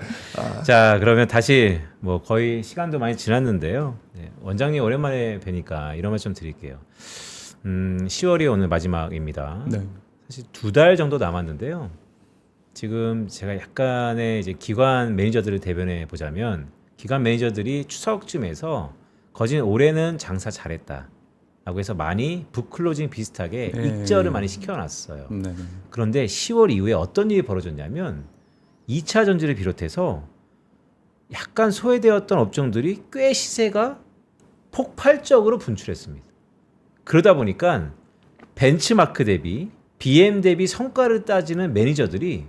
자, 그러면 다시 뭐 거의 시간도 많이 지났는데요. 네, 원장님 오랜만에 뵈니까 이런 말 좀 드릴게요. 10월이 오늘 마지막입니다. 네. 사실 2달 정도 남았는데요. 지금 제가 약간의 이제 기관 매니저들을 대변해 보자면 기관 매니저들이 추석쯤에서 거진 올해는 장사 잘했다. 라고 해서 많이 북클로징 비슷하게 네. 입절을 많이 시켜놨어요. 네. 그런데 10월 이후에 어떤 일이 벌어졌냐면 2차 전지를 비롯해서 약간 소외되었던 업종들이 꽤 시세가 폭발적으로 분출했습니다. 그러다 보니까 벤치마크 대비 BM 대비 성과를 따지는 매니저들이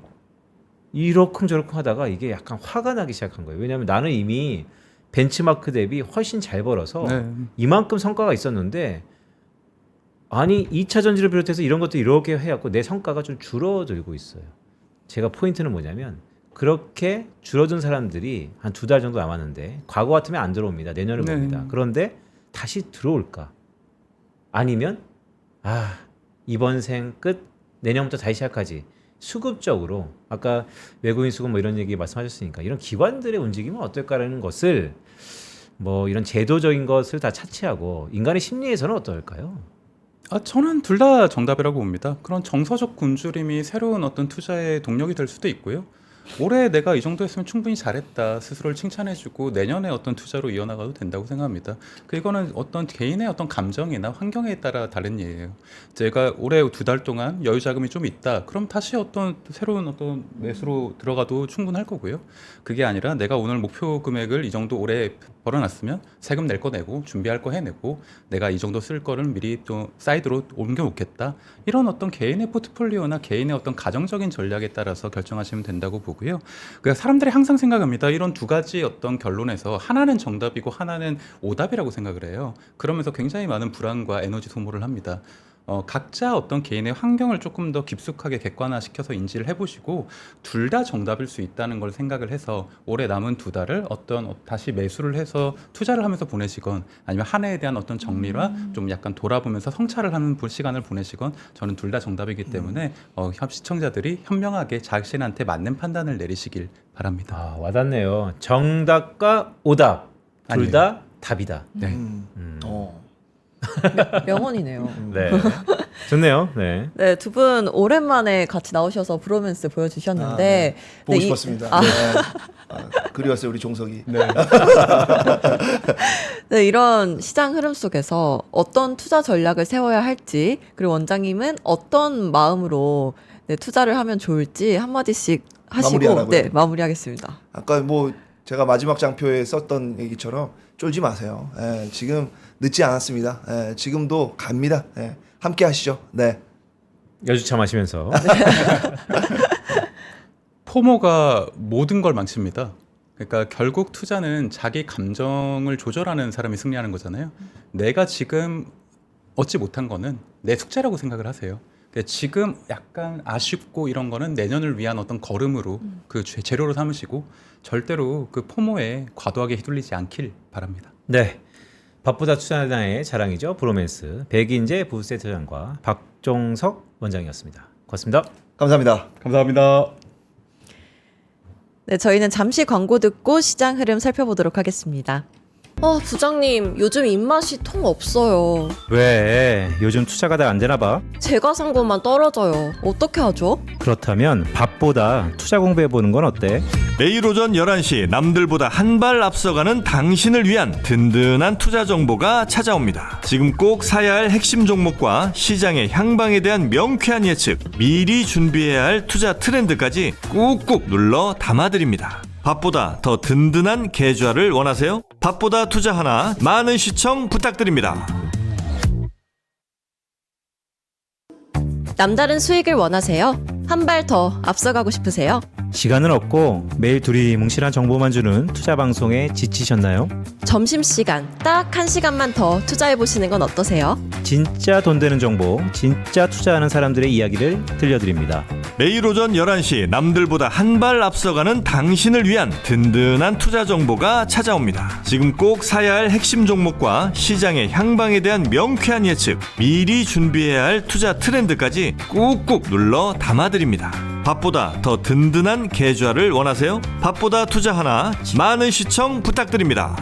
이러쿵저러쿵 하다가 이게 약간 화가 나기 시작한 거예요. 왜냐하면 나는 이미 벤치마크 대비 훨씬 잘 벌어서 네. 이만큼 성과가 있었는데 아니 2차 전지를 비롯해서 이런 것도 이렇게 해갖고 내 성과가 좀 줄어들고 있어요. 제가 포인트는 뭐냐면 그렇게 줄어든 사람들이 한 2달 정도 남았는데 과거 같으면 안 들어옵니다. 내년을 네. 봅니다. 그런데 다시 들어올까? 아니면 이번 생 끝 내년부터 다시 시작하지. 수급적으로 아까 외국인 수급 뭐 이런 얘기 말씀하셨으니까 이런 기관들의 움직임은 어떨까라는 것을 뭐 이런 제도적인 것을 다 차치하고 인간의 심리에서는 어떨까요? 저는 둘 다 정답이라고 봅니다. 그런 정서적 굶주림이 새로운 어떤 투자의 동력이 될 수도 있고요. 올해 내가 이 정도 했으면 충분히 잘했다 스스로를 칭찬해주고 내년에 어떤 투자로 이어나가도 된다고 생각합니다. 이거는 어떤 개인의 어떤 감정이나 환경에 따라 다른 예예요. 제가 올해 2달 동안 여유 자금이 좀 있다. 그럼 다시 어떤 새로운 어떤 매수로 들어가도 충분할 거고요. 그게 아니라 내가 오늘 목표 금액을 이 정도 올해 벌어놨으면 세금 낼 거 내고 준비할 거 해내고 내가 이 정도 쓸 거를 미리 또 사이드로 옮겨 놓겠다. 이런 어떤 개인의 포트폴리오나 개인의 어떤 가정적인 전략에 따라서 결정하시면 된다고 보고요. 그러니까 사람들이 항상 생각합니다. 이런 두 가지 어떤 결론에서 하나는 정답이고 하나는 오답이라고 생각을 해요. 그러면서 굉장히 많은 불안과 에너지 소모를 합니다. 각자 어떤 개인의 환경을 조금 더 깊숙하게 객관화시켜서 인지를 해보시고 둘 다 정답일 수 있다는 걸 생각을 해서 올해 남은 2달을 어떤 다시 매수를 해서 투자를 하면서 보내시건 아니면 한 해에 대한 어떤 정리와 좀 약간 돌아보면서 성찰을 하는 시간을 보내시건 저는 둘 다 정답이기 때문에 시청자들이 현명하게 자신한테 맞는 판단을 내리시길 바랍니다. 와닿네요. 정답과 오답 둘 다 답이다. 네. 명언이네요. 네. 좋네요. 네. 네, 두 분 오랜만에 같이 나오셔서 브로맨스 보여주셨는데 보고 네, 싶었습니다. 네. 그리웠어요, 우리 종석이. 네, 이런 시장 흐름 속에서 어떤 투자 전략을 세워야 할지 그리고 원장님은 어떤 마음으로 투자를 하면 좋을지 한마디씩 하시고 마무리하라고요? 네, 마무리하겠습니다. 아까 뭐 제가 마지막 장표에 썼던 얘기처럼 쫄지 마세요. 지금 늦지 않았습니다. 지금도 갑니다. 함께 하시죠. 네. 여주차 마시면서 포모가 모든 걸 망칩니다. 그러니까 결국 투자는 자기 감정을 조절하는 사람이 승리하는 거잖아요. 내가 지금 얻지 못한 거는 내 숙제라고 생각을 하세요. 지금 약간 아쉽고 이런 거는 내년을 위한 어떤 걸음으로 그 재료로 삼으시고 절대로 그 포모에 과도하게 휘둘리지 않길 바랍니다. 네. 바쁘다 투자나의 자랑이죠. 브로맨스 백인재 부센터장과 박종석 원장이었습니다. 고맙습니다. 감사합니다. 감사합니다. 네, 저희는 잠시 광고 듣고 시장 흐름 살펴보도록 하겠습니다. 부장님, 요즘 입맛이 통 없어요. 왜? 요즘 투자가 잘 안 되나 봐. 제가 산 것만 떨어져요. 어떻게 하죠? 그렇다면 밥보다 투자 공부해 보는 건 어때? 매일 오전 11시 남들보다 한 발 앞서가는 당신을 위한 든든한 투자 정보가 찾아옵니다. 지금 꼭 사야 할 핵심 종목과 시장의 향방에 대한 명쾌한 예측, 미리 준비해야 할 투자 트렌드까지 꾹꾹 눌러 담아드립니다. 밥보다 더 든든한 계좌를 원하세요? 밥보다 투자 하나, 많은 시청 부탁드립니다. 남다른 수익을 원하세요? 한 발 더 앞서가고 싶으세요? 시간은 없고 매일 둘이 뭉실한 정보만 주는 투자 방송에 지치셨나요? 점심시간 딱 한 시간만 더 투자해보시는 건 어떠세요? 진짜 돈 되는 정보, 진짜 투자하는 사람들의 이야기를 들려드립니다. 매일 오전 11시 남들보다 한 발 앞서가는 당신을 위한 든든한 투자 정보가 찾아옵니다. 지금 꼭 사야 할 핵심 종목과 시장의 향방에 대한 명쾌한 예측, 미리 준비해야 할 투자 트렌드까지 꾹꾹 눌러 담아드립니다. 밥보다 더 든든한 계좌를 원하세요? 밥보다 투자 하나, 많은 시청 부탁드립니다.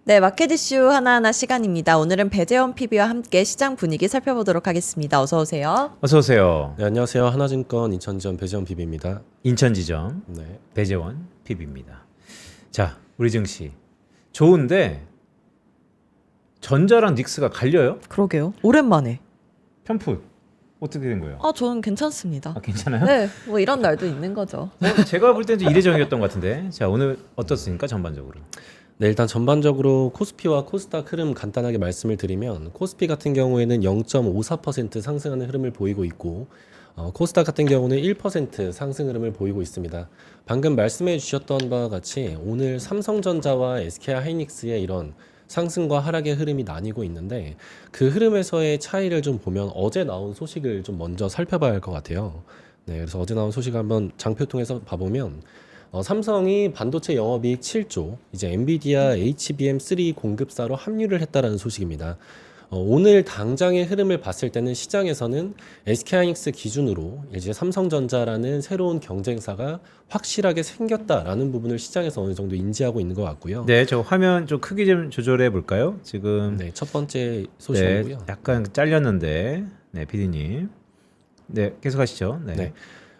네, 마켓 이슈 하나하나 시간입니다. 오늘은 배재원 PB와 함께 시장 분위기 살펴보도록 하겠습니다. 어서 오세요. 어서 오세요. 네, 안녕하세요. 하나증권 인천지점 배재원 PB입니다. 인천지점 네. 배재원 PB입니다. 자, 우리 증시 좋은데 전자랑 닉스가 갈려요? 그러게요. 오랜만에. 편풋 어떻게 된 거예요? 저는 괜찮습니다. 아, 괜찮아요? 네, 뭐 이런 날도 있는 거죠. 제가 볼 때는 좀 이례적이었던 것 같은데. 자, 오늘 어떻습니까 전반적으로? 네, 일단 전반적으로 코스피와 코스닥 흐름 간단하게 말씀을 드리면 코스피 같은 경우에는 0.54% 상승하는 흐름을 보이고 있고 코스닥 같은 경우는 1% 상승 흐름을 보이고 있습니다. 방금 말씀해 주셨던 바와 같이 오늘 삼성전자와 SK하이닉스의 이런 상승과 하락의 흐름이 나뉘고 있는데 그 흐름에서의 차이를 좀 보면 어제 나온 소식을 좀 먼저 살펴봐야 할 것 같아요. 네, 그래서 어제 나온 소식을 한번 장표 통해서 봐보면 삼성이 반도체 영업이익 7조, 이제 엔비디아 HBM3 공급사로 합류를 했다라는 소식입니다. 오늘 당장의 흐름을 봤을 때는 시장에서는 SK하이닉스 기준으로 이제 삼성전자라는 새로운 경쟁사가 확실하게 생겼다라는 부분을 시장에서 어느 정도 인지하고 있는 것 같고요. 네, 저 화면 좀 크기 좀 조절해 볼까요? 지금 네, 첫 번째 소식이고요. 네, 약간 잘렸는데, 네, PD님, 네, 계속하시죠. 네. 네.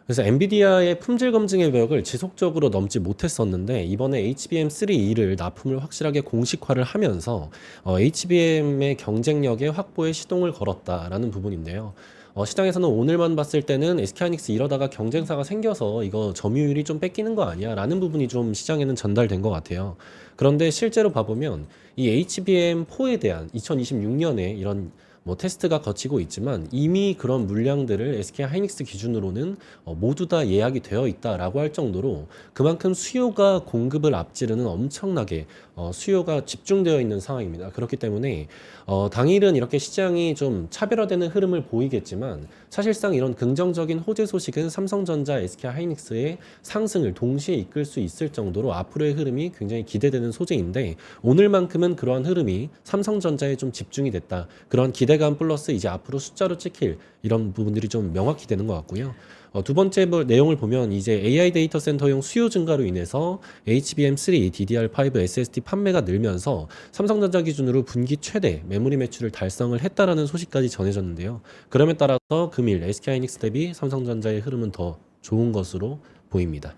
그래서 엔비디아의 품질 검증의 벽을 지속적으로 넘지 못했었는데 이번에 HBM3E를 납품을 확실하게 공식화를 하면서 HBM의 경쟁력의 확보에 시동을 걸었다라는 부분인데요. 시장에서는 오늘만 봤을 때는 SK하이닉스 이러다가 경쟁사가 생겨서 이거 점유율이 좀 뺏기는 거 아니야? 라는 부분이 좀 시장에는 전달된 것 같아요. 그런데 실제로 봐보면 이 HBM4에 대한 2026년에 이런 테스트가 거치고 있지만 이미 그런 물량들을 SK하이닉스 기준으로는 모두 다 예약이 되어 있다라고 할 정도로 그만큼 수요가 공급을 앞지르는 엄청나게 수요가 집중되어 있는 상황입니다. 그렇기 때문에 당일은 이렇게 시장이 좀 차별화되는 흐름을 보이겠지만 사실상 이런 긍정적인 호재 소식은 삼성전자, SK하이닉스의 상승을 동시에 이끌 수 있을 정도로 앞으로의 흐름이 굉장히 기대되는 소재인데 오늘만큼은 그러한 흐름이 삼성전자에 좀 집중이 됐다. 그런 기대감 플러스 이제 앞으로 숫자로 찍힐 이런 부분들이 좀 명확히 되는 것 같고요. 두 번째 내용을 보면 이제 AI 데이터 센터용 수요 증가로 인해서 HBM3, DDR5 SSD 판매가 늘면서 삼성전자 기준으로 분기 최대 메모리 매출을 달성을 했다라는 소식까지 전해졌는데요. 그럼에 따라서 금일 SK하이닉스 대비 삼성전자의 흐름은 더 좋은 것으로 보입니다.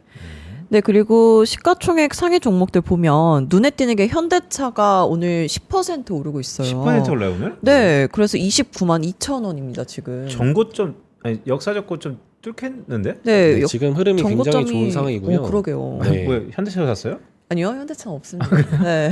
네, 그리고 시가총액 상위 종목들 보면 눈에 띄는 게 현대차가 오늘 10% 오르고 있어요. 10% 올라요 오늘? 네, 그래서 29만 2천 원입니다 지금. 전고점, 아니 역사적 고점 뚫겠는데? 네, 네, 지금 흐름이 굉장히 좋은 상황이고요. 그러게요. 네. 뭐야, 현대차로 샀어요? 아니요, 현대차는 없습니다. 네.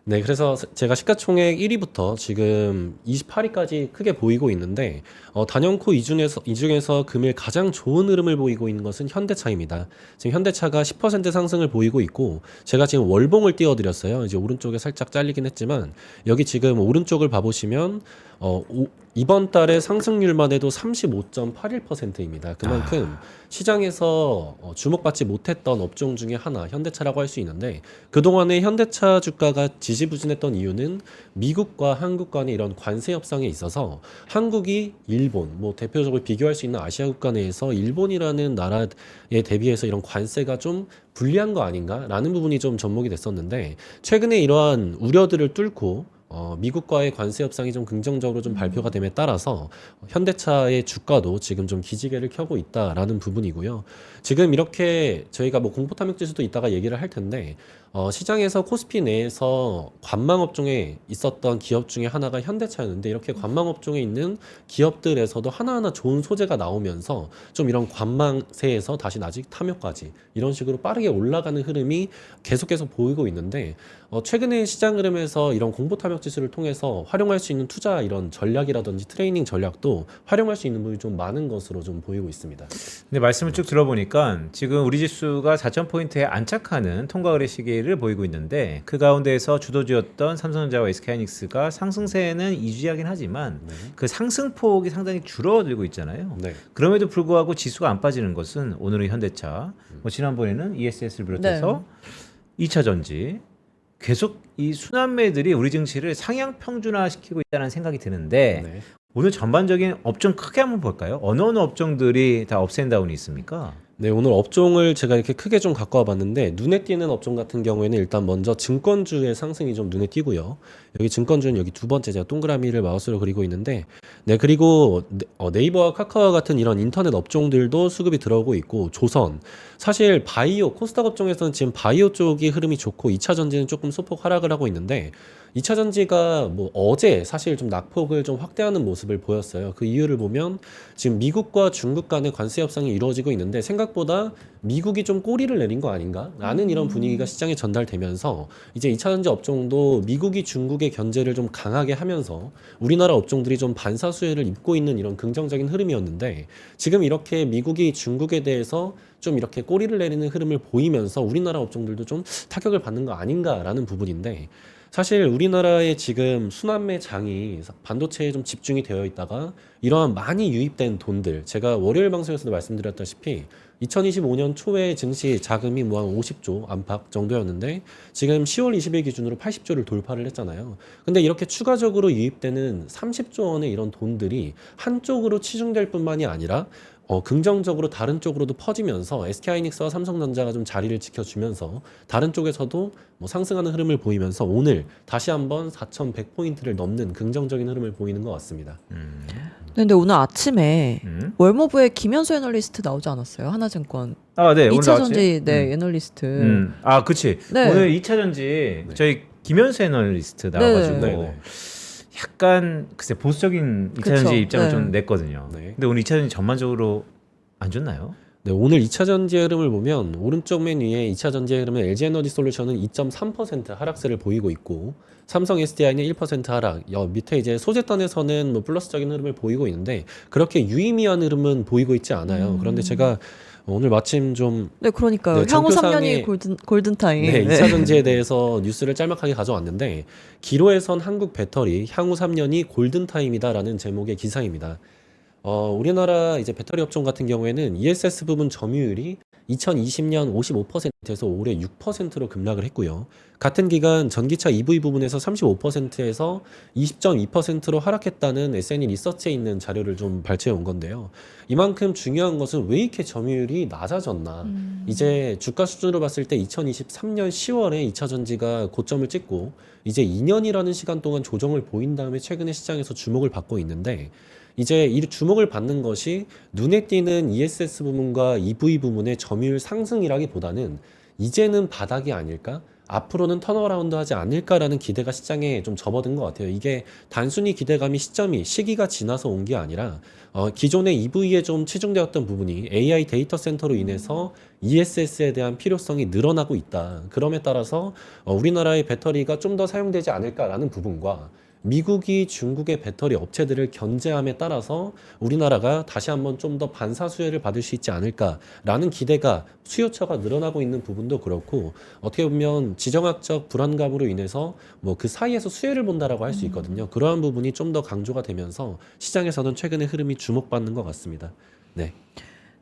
네, 그래서 제가 시가총액 1위부터 지금 28위까지 크게 보이고 있는데 단연코 이 중에서 금일 가장 좋은 흐름을 보이고 있는 것은 현대차입니다. 지금 현대차가 10% 상승을 보이고 있고 제가 지금 월봉을 띄워드렸어요. 이제 오른쪽에 살짝 잘리긴 했지만 여기 지금 오른쪽을 봐보시면 이번 달에 상승률만 해도 35.81%입니다. 그만큼 시장에서 주목받지 못했던 업종 중에 하나 현대차라고 할 수 있는데 그동안에 현대차 주가가 지지부진했던 이유는 미국과 한국 간의 이런 관세 협상에 있어서 한국이 일본, 뭐 대표적으로 비교할 수 있는 아시아 국가 내에서 일본이라는 나라에 대비해서 이런 관세가 좀 불리한 거 아닌가라는 부분이 좀 접목이 됐었는데 최근에 이러한 우려들을 뚫고 미국과의 관세 협상이 좀 긍정적으로 좀 발표가 됨에 따라서 현대차의 주가도 지금 좀 기지개를 켜고 있다라는 부분이고요. 지금 이렇게 저희가 뭐 공포탐욕 지수도 이따가 얘기를 할 텐데 시장에서 코스피 내에서 관망 업종에 있었던 기업 중에 하나가 현대차였는데 이렇게 관망 업종에 있는 기업들에서도 하나하나 좋은 소재가 나오면서 좀 이런 관망세에서 다시 아직 탐욕까지 이런 식으로 빠르게 올라가는 흐름이 계속해서 보이고 있는데 최근에 시장 흐름에서 이런 공포탐욕 지수를 통해서 활용할 수 있는 투자 이런 전략이라든지 트레이닝 전략도 활용할 수 있는 부분이 좀 많은 것으로 좀 보이고 있습니다. 근데 말씀을 쭉 들어보니까 지금 우리 지수가 4,000포인트에 안착하는 통과 거래 시기를 보이고 있는데 그 가운데에서 주도주였던 삼성전자와 SK하이닉스가 상승세는 이주하긴 하지만 그 상승폭이 상당히 줄어들고 있잖아요. 네. 그럼에도 불구하고 지수가 안 빠지는 것은 오늘의 현대차, 뭐 지난번에는 ESS를 비롯해서 2차 전지 계속 이 순환매들이 우리 증시를 상향 평준화시키고 있다는 생각이 드는데 네. 오늘 전반적인 업종 크게 한번 볼까요? 어느 업종들이 다 업앤다운이 있습니까? 네, 오늘 업종을 제가 이렇게 크게 좀 갖고 와봤는데 눈에 띄는 업종 같은 경우에는 일단 먼저 증권주의 상승이 좀 눈에 띄고요. 여기 증권주는 여기 두 번째 제가 동그라미를 마우스로 그리고 있는데 네, 그리고 네이버와 카카오와 같은 이런 인터넷 업종들도 수급이 들어오고 있고 조선, 사실 바이오, 코스닥 업종에서는 지금 바이오 쪽이 흐름이 좋고 2차 전지는 조금 소폭 하락을 하고 있는데 2차 전지가 뭐 어제 사실 좀 낙폭을 좀 확대하는 모습을 보였어요. 그 이유를 보면 지금 미국과 중국 간의 관세 협상이 이루어지고 있는데 생각보다 미국이 좀 꼬리를 내린 거 아닌가라는 이런 분위기가 시장에 전달되면서 이제 2차 전지 업종도 미국이 중국의 견제를 좀 강하게 하면서 우리나라 업종들이 좀 반사수혜를 입고 있는 이런 긍정적인 흐름이었는데 지금 이렇게 미국이 중국에 대해서 좀 이렇게 꼬리를 내리는 흐름을 보이면서 우리나라 업종들도 좀 타격을 받는 거 아닌가라는 부분인데 사실 우리나라의 지금 순환매 장이 반도체에 좀 집중이 되어 있다가 이러한 많이 유입된 돈들, 제가 월요일 방송에서도 말씀드렸다시피 2025년 초에 증시 자금이 뭐 한 50조 안팎 정도였는데 지금 10월 20일 기준으로 80조를 돌파를 했잖아요. 근데 이렇게 추가적으로 유입되는 30조 원의 이런 돈들이 한쪽으로 치중될 뿐만이 아니라 긍정적으로 다른 쪽으로도 퍼지면서 SK하이닉스와 삼성전자가 좀 자리를 지켜주면서 다른 쪽에서도 뭐 상승하는 흐름을 보이면서 오늘 다시 한번 4,100포인트를 넘는 긍정적인 흐름을 보이는 것 같습니다. 근데 오늘 아침에 월모부의 김현수 애널리스트 나오지 않았어요? 하나증권. 아, 네. 오늘 2차 나왔지? 전지 애널리스트. 아, 그치. 네. 오늘 2차 전지 저희 김현수 애널리스트 나와가지고 네. 약간 글쎄 보수적인 2차 그쵸. 전지 입장을 네. 좀 냈거든요. 네. 근데 오늘 2차 전지 전반적으로 안 좋나요? 네, 오늘 2차 전지의 흐름을 보면 오른쪽 맨 위에 2차 전지의 흐름은 LG에너지솔루션은 2.3% 하락세를 보이고 있고 삼성 SDI는 1% 하락, 밑에 이제 소재단에서는 뭐 플러스적인 흐름을 보이고 있는데 그렇게 유의미한 흐름은 보이고 있지 않아요. 그런데 제가 오늘 마침 좀 네, 그러니까요. 네, 향후 정표상에- 3년이 골든타임. 네, 2차 전지에 대해서 뉴스를 짤막하게 가져왔는데 기로에선 한국 배터리 향후 3년이 골든타임이다라는 제목의 기사입니다. 우리나라 이제 배터리 업종 같은 경우에는 ESS 부분 점유율이 2020년 55%에서 올해 6%로 급락을 했고요. 같은 기간 전기차 EV 부분에서 35%에서 20.2%로 하락했다는 S&E 리서치에 있는 자료를 좀 발췌해 온 건데요. 이만큼 중요한 것은 왜 이렇게 점유율이 낮아졌나. 이제 주가 수준으로 봤을 때 2023년 10월에 2차 전지가 고점을 찍고 이제 2년이라는 시간 동안 조정을 보인 다음에 최근에 시장에서 주목을 받고 있는데 이제 이 주목을 받는 것이 눈에 띄는 ESS 부분과 EV 부분의 점유율 상승이라기보다는 이제는 바닥이 아닐까? 앞으로는 턴어라운드 하지 않을까라는 기대가 시장에 좀 접어든 것 같아요. 이게 단순히 기대감이 시기가 지나서 온 게 아니라 기존의 EV에 좀 치중되었던 부분이 AI 데이터 센터로 인해서 ESS에 대한 필요성이 늘어나고 있다. 그럼에 따라서 우리나라의 배터리가 좀 더 사용되지 않을까라는 부분과 미국이 중국의 배터리 업체들을 견제함에 따라서 우리나라가 다시 한번 좀 더 반사 수혜를 받을 수 있지 않을까라는 기대가 수요처가 늘어나고 있는 부분도 그렇고 어떻게 보면 지정학적 불안감으로 인해서 뭐 그 사이에서 수혜를 본다라고 할 수 있거든요. 그러한 부분이 좀 더 강조가 되면서 시장에서는 최근의 흐름이 주목받는 것 같습니다. 네.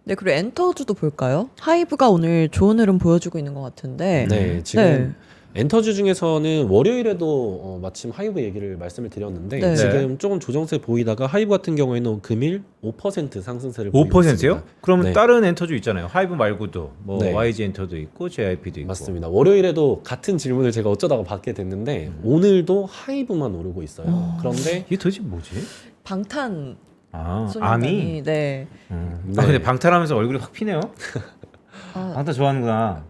네, 그리고 엔터주도 볼까요? 하이브가 오늘 좋은 흐름 보여주고 있는 것 같은데. 네, 지금 네. 엔터주 중에서는 월요일에도 마침 하이브 얘기를 말씀을 드렸는데 네. 지금 조금 조정세 보이다가 하이브 같은 경우에는 금일 5% 상승세를 보이고 5%요? 있습니다. 그러면 네. 다른 엔터주 있잖아요. 하이브 말고도 뭐 네. YG 엔터도 있고 JIP도 있고. 맞습니다. 월요일에도 같은 질문을 제가 어쩌다가 받게 됐는데 오늘도 하이브만 오르고 있어요. 그런데 이게 도대체 뭐지? 방탄 아, 소년단이 아미. 네. 네. 아 근데 방탄하면서 얼굴이 확 피네요. 아, 방탄 좋아하는구나.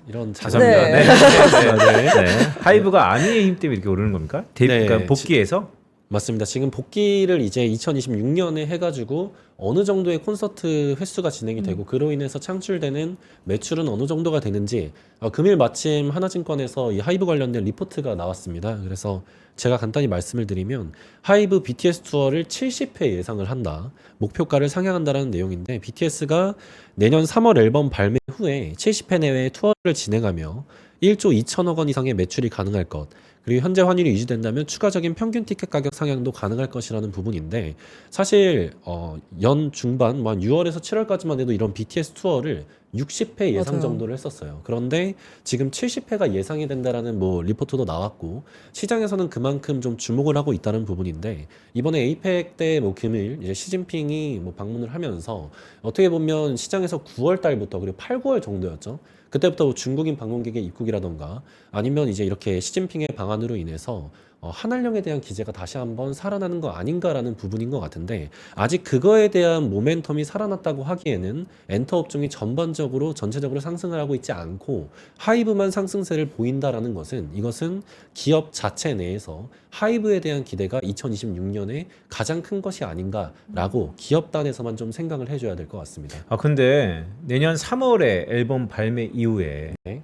이런 죄송합니다. 네. 네. 네. 하이브가 아미의 힘 때문에 이렇게 오르는 겁니까? 네. 그러니까 복귀해서? 맞습니다. 지금 복귀를 이제 2026년에 해가지고 어느 정도의 콘서트 횟수가 진행이 되고 그로 인해서 창출되는 매출은 어느 정도가 되는지 금일 마침 하나증권에서 이 하이브 관련된 리포트가 나왔습니다. 그래서 제가 간단히 말씀을 드리면 하이브 BTS 투어를 70회 예상을 한다. 목표가를 상향한다라는 내용인데 BTS가 내년 3월 앨범 발매 후에 70회 내외의 투어를 진행하며 1조 2천억 원 이상의 매출이 가능할 것. 그리고 현재 환율이 유지된다면 추가적인 평균 티켓 가격 상향도 가능할 것이라는 부분인데 사실 연 중반 뭐 한 6월에서 7월까지만 해도 이런 BTS 투어를 60회 예상 맞아요. 정도를 했었어요. 그런데 지금 70회가 예상이 된다라는 뭐 리포트도 나왔고 시장에서는 그만큼 좀 주목을 하고 있다는 부분인데 이번에 에이펙 때 뭐 금일 이제 시진핑이 뭐 방문을 하면서 어떻게 보면 시장에서 9월 달부터 그리고 8, 9월 정도였죠. 그때부터 중국인 방문객의 입국이라던가 아니면 이제 이렇게 시진핑의 방안으로 인해서 한한령에 대한 기재가 다시 한번 살아나는 거 아닌가라는 부분인 것 같은데 아직 그거에 대한 모멘텀이 살아났다고 하기에는 엔터 업종이 전반적으로 전체적으로 상승을 하고 있지 않고 하이브만 상승세를 보인다라는 것은 이것은 기업 자체 내에서 하이브에 대한 기대가 2026년에 가장 큰 것이 아닌가라고 기업단에서만 좀 생각을 해줘야 될 것 같습니다. 아 근데 내년 3월에 앨범 발매 이후에 네.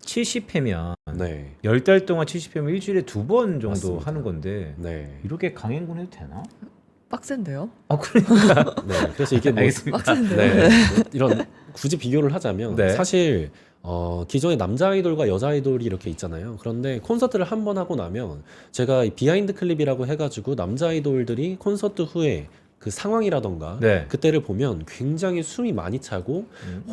70회면 네. 10달 동안 70회면 일주일에 2번 정도 맞습니다. 하는 건데 네. 이렇게 강행군 해도 되나? 빡센데요? 아 그러니까 네. 그래서 이게 뭐 알겠습니다. 빡센데요? 네. 뭐 이런 굳이 비교를 하자면 네. 사실 기존에 남자 아이돌과 여자 아이돌이 이렇게 있잖아요. 그런데 콘서트를 한 번 하고 나면 제가 이 비하인드 클립이라고 해가지고 남자 아이돌들이 콘서트 후에 그 상황이라던가 네. 그때를 보면 굉장히 숨이 많이 차고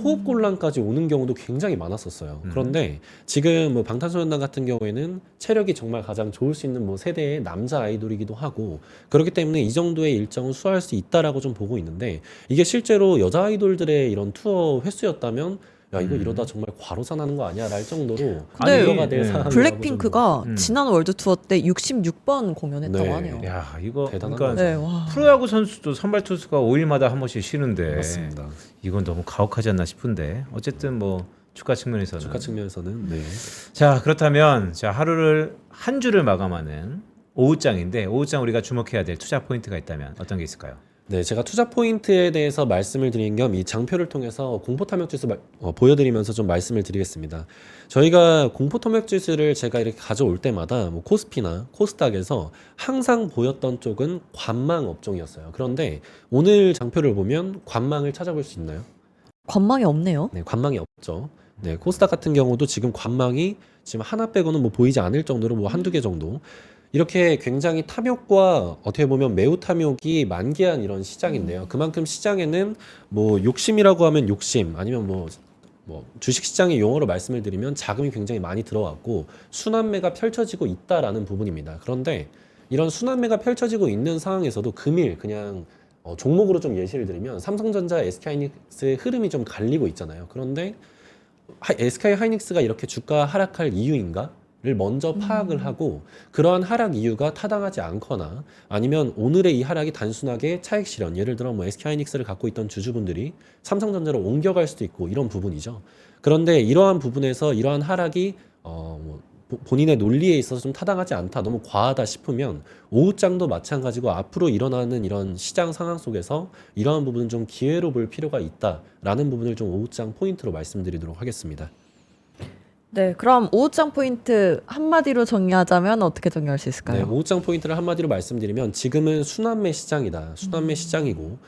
호흡곤란까지 오는 경우도 굉장히 많았었어요. 그런데 지금 뭐 방탄소년단 같은 경우에는 체력이 정말 가장 좋을 수 있는 뭐 세대의 남자 아이돌이기도 하고 그렇기 때문에 이 정도의 일정을 수행할 수 있다라고 좀 보고 있는데 이게 실제로 여자 아이돌들의 이런 투어 횟수였다면 야 이거 이러다 정말 과로사나는 거 아니야 랄 정도로 근데 우려가 될 네. 상황이라고 블랙핑크가 음. 지난 월드 투어 때 66번 공연했다고 네. 하네요. 야 이거 대단한 그러니까 네, 와. 프로야구 선수도 선발 투수가 5일마다 한 번씩 쉬는데 맞습니다. 이건 너무 가혹하지 않나 싶은데 어쨌든 뭐 주가 측면에서는 주가 측면에서는 네. 자 그렇다면 자 하루를 한 주를 마감하는 오후장인데 오후장 우리가 주목해야 될 투자 포인트가 있다면 어떤 게 있을까요? 네, 제가 투자 포인트에 대해서 말씀을 드린 겸 이 장표를 통해서 공포탐욕 지수 보여드리면서 좀 말씀을 드리겠습니다. 저희가 공포탐욕 지수를 제가 이렇게 가져올 때마다 뭐 코스피나 코스닥에서 항상 보였던 쪽은 관망 업종이었어요. 그런데 오늘 장표를 보면 관망을 찾아볼 수 있나요? 관망이 없네요. 네, 관망이 없죠. 네, 코스닥 같은 경우도 지금 관망이 지금 하나 빼고는 뭐 보이지 않을 정도로 뭐 한두 개 정도. 이렇게 굉장히 탐욕과 어떻게 보면 매우 탐욕이 만개한 이런 시장인데요. 그만큼 시장에는 뭐 욕심이라고 하면 욕심 아니면 뭐 주식 시장의 용어로 말씀을 드리면 자금이 굉장히 많이 들어왔고 순환매가 펼쳐지고 있다라는 부분입니다. 그런데 이런 순환매가 펼쳐지고 있는 상황에서도 금일 그냥 종목으로 좀 예시를 드리면 삼성전자, SK하이닉스의 흐름이 좀 갈리고 있잖아요. 그런데 SK하이닉스가 이렇게 주가 하락할 이유인가? 를 먼저 파악을 하고 그러한 하락 이유가 타당하지 않거나 아니면 오늘의 이 하락이 단순하게 차익 실현 예를 들어 뭐 SK하이닉스를 갖고 있던 주주분들이 삼성전자로 옮겨갈 수도 있고 이런 부분이죠. 그런데 이러한 부분에서 이러한 하락이 본인의 논리에 있어서 좀 타당하지 않다 너무 과하다 싶으면 오후장도 마찬가지고 앞으로 일어나는 이런 시장 상황 속에서 이러한 부분은 좀 기회로 볼 필요가 있다라는 부분을 좀 오후장 포인트로 말씀드리도록 하겠습니다. 네, 그럼 오후장 포인트 한마디로 정리하자면 어떻게 정리할 수 있을까요? 네, 오후장 포인트를 한마디로 말씀드리면 지금은 순환매 시장이다. 순환매 시장이고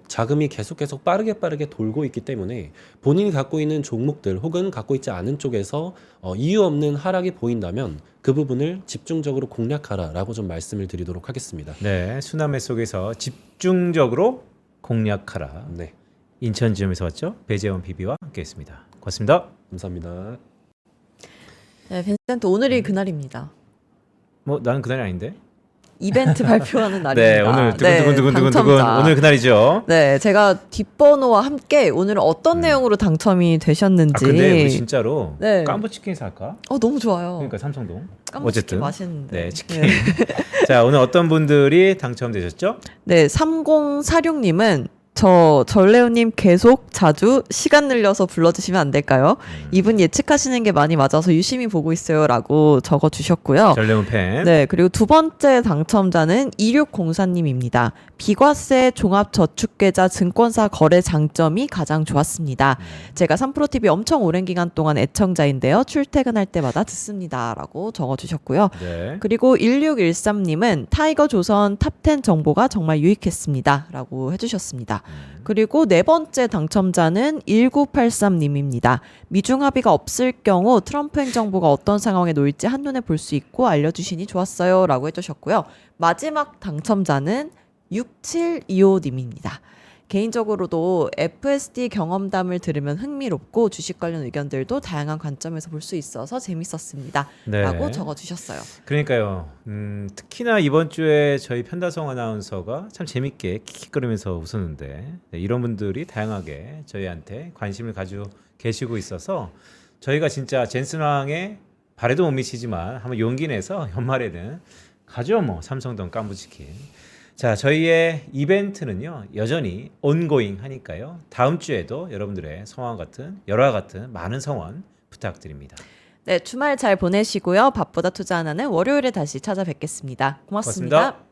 자금이 계속 빠르게 돌고 있기 때문에 본인이 갖고 있는 종목들 혹은 갖고 있지 않은 쪽에서 이유 없는 하락이 보인다면 그 부분을 집중적으로 공략하라라고 좀 말씀을 드리도록 하겠습니다. 네, 순환매 속에서 집중적으로 공략하라. 네, 인천지점에서 왔죠? 배재원 PB와 함께했습니다. 고맙습니다. 감사합니다. 네, 벤센트 오늘이 그날입니다. 뭐 나는 그날이 아닌데. 이벤트 발표하는 날입니다. 네, 오늘 두근두근두근두근 당첨자. 오늘 그날이죠. 네, 제가 뒷번호와 함께 오늘은 어떤 내용으로 당첨이 되셨는지. 아 근데 우리 진짜로 네. 깐부치킨 살까? 너무 좋아요. 그러니까 삼성동. 깜짝이야, 어쨌든 맛있는데. 네, 치킨. 자, 오늘 어떤 분들이 당첨되셨죠? 네, 3046님은 저 전래우님 계속 자주 시간 늘려서 불러주시면 안 될까요? 이분 예측하시는 게 많이 맞아서 유심히 보고 있어요라고 적어주셨고요. 전래운 팬. 네, 그리고 두 번째 당첨자는 2604님입니다. 비과세 종합저축계좌 증권사 거래 장점이 가장 좋았습니다. 제가 3프로TV 엄청 오랜 기간 동안 애청자인데요. 출퇴근할 때마다 듣습니다. 라고 적어주셨고요. 네. 그리고 1613님은 타이거 조선 탑10 정보가 정말 유익했습니다. 라고 해주셨습니다. 그리고 네 번째 당첨자는 1983님입니다. 미중 합의가 없을 경우 트럼프 행정부가 어떤 상황에 놓일지 한눈에 볼 수 있고 알려주시니 좋았어요. 라고 해주셨고요. 마지막 당첨자는 6725님입니다. 개인적으로도 FSD 경험담을 들으면 흥미롭고 주식 관련 의견들도 다양한 관점에서 볼 수 있어서 재밌었습니다. 네. 라고 적어주셨어요. 그러니까요. 특히나 이번 주에 저희 편다성 아나운서가 참 재밌게 킥킥거리면서 웃었는데 네, 이런 분들이 다양하게 저희한테 관심을 가지고 계시고 있어서 저희가 진짜 젠슨왕의 발에도 못 미치지만 한번 용기 내서 연말에는 가죠 뭐 삼성동 깐부치킨. 자, 저희의 이벤트는요 여전히 온고잉 하니까요 다음 주에도 여러분들의 성원 같은 열화 같은 많은 성원 부탁드립니다. 네, 주말 잘 보내시고요. 밥보다 투자 하나는 월요일에 다시 찾아뵙겠습니다. 고맙습니다. 고맙습니다.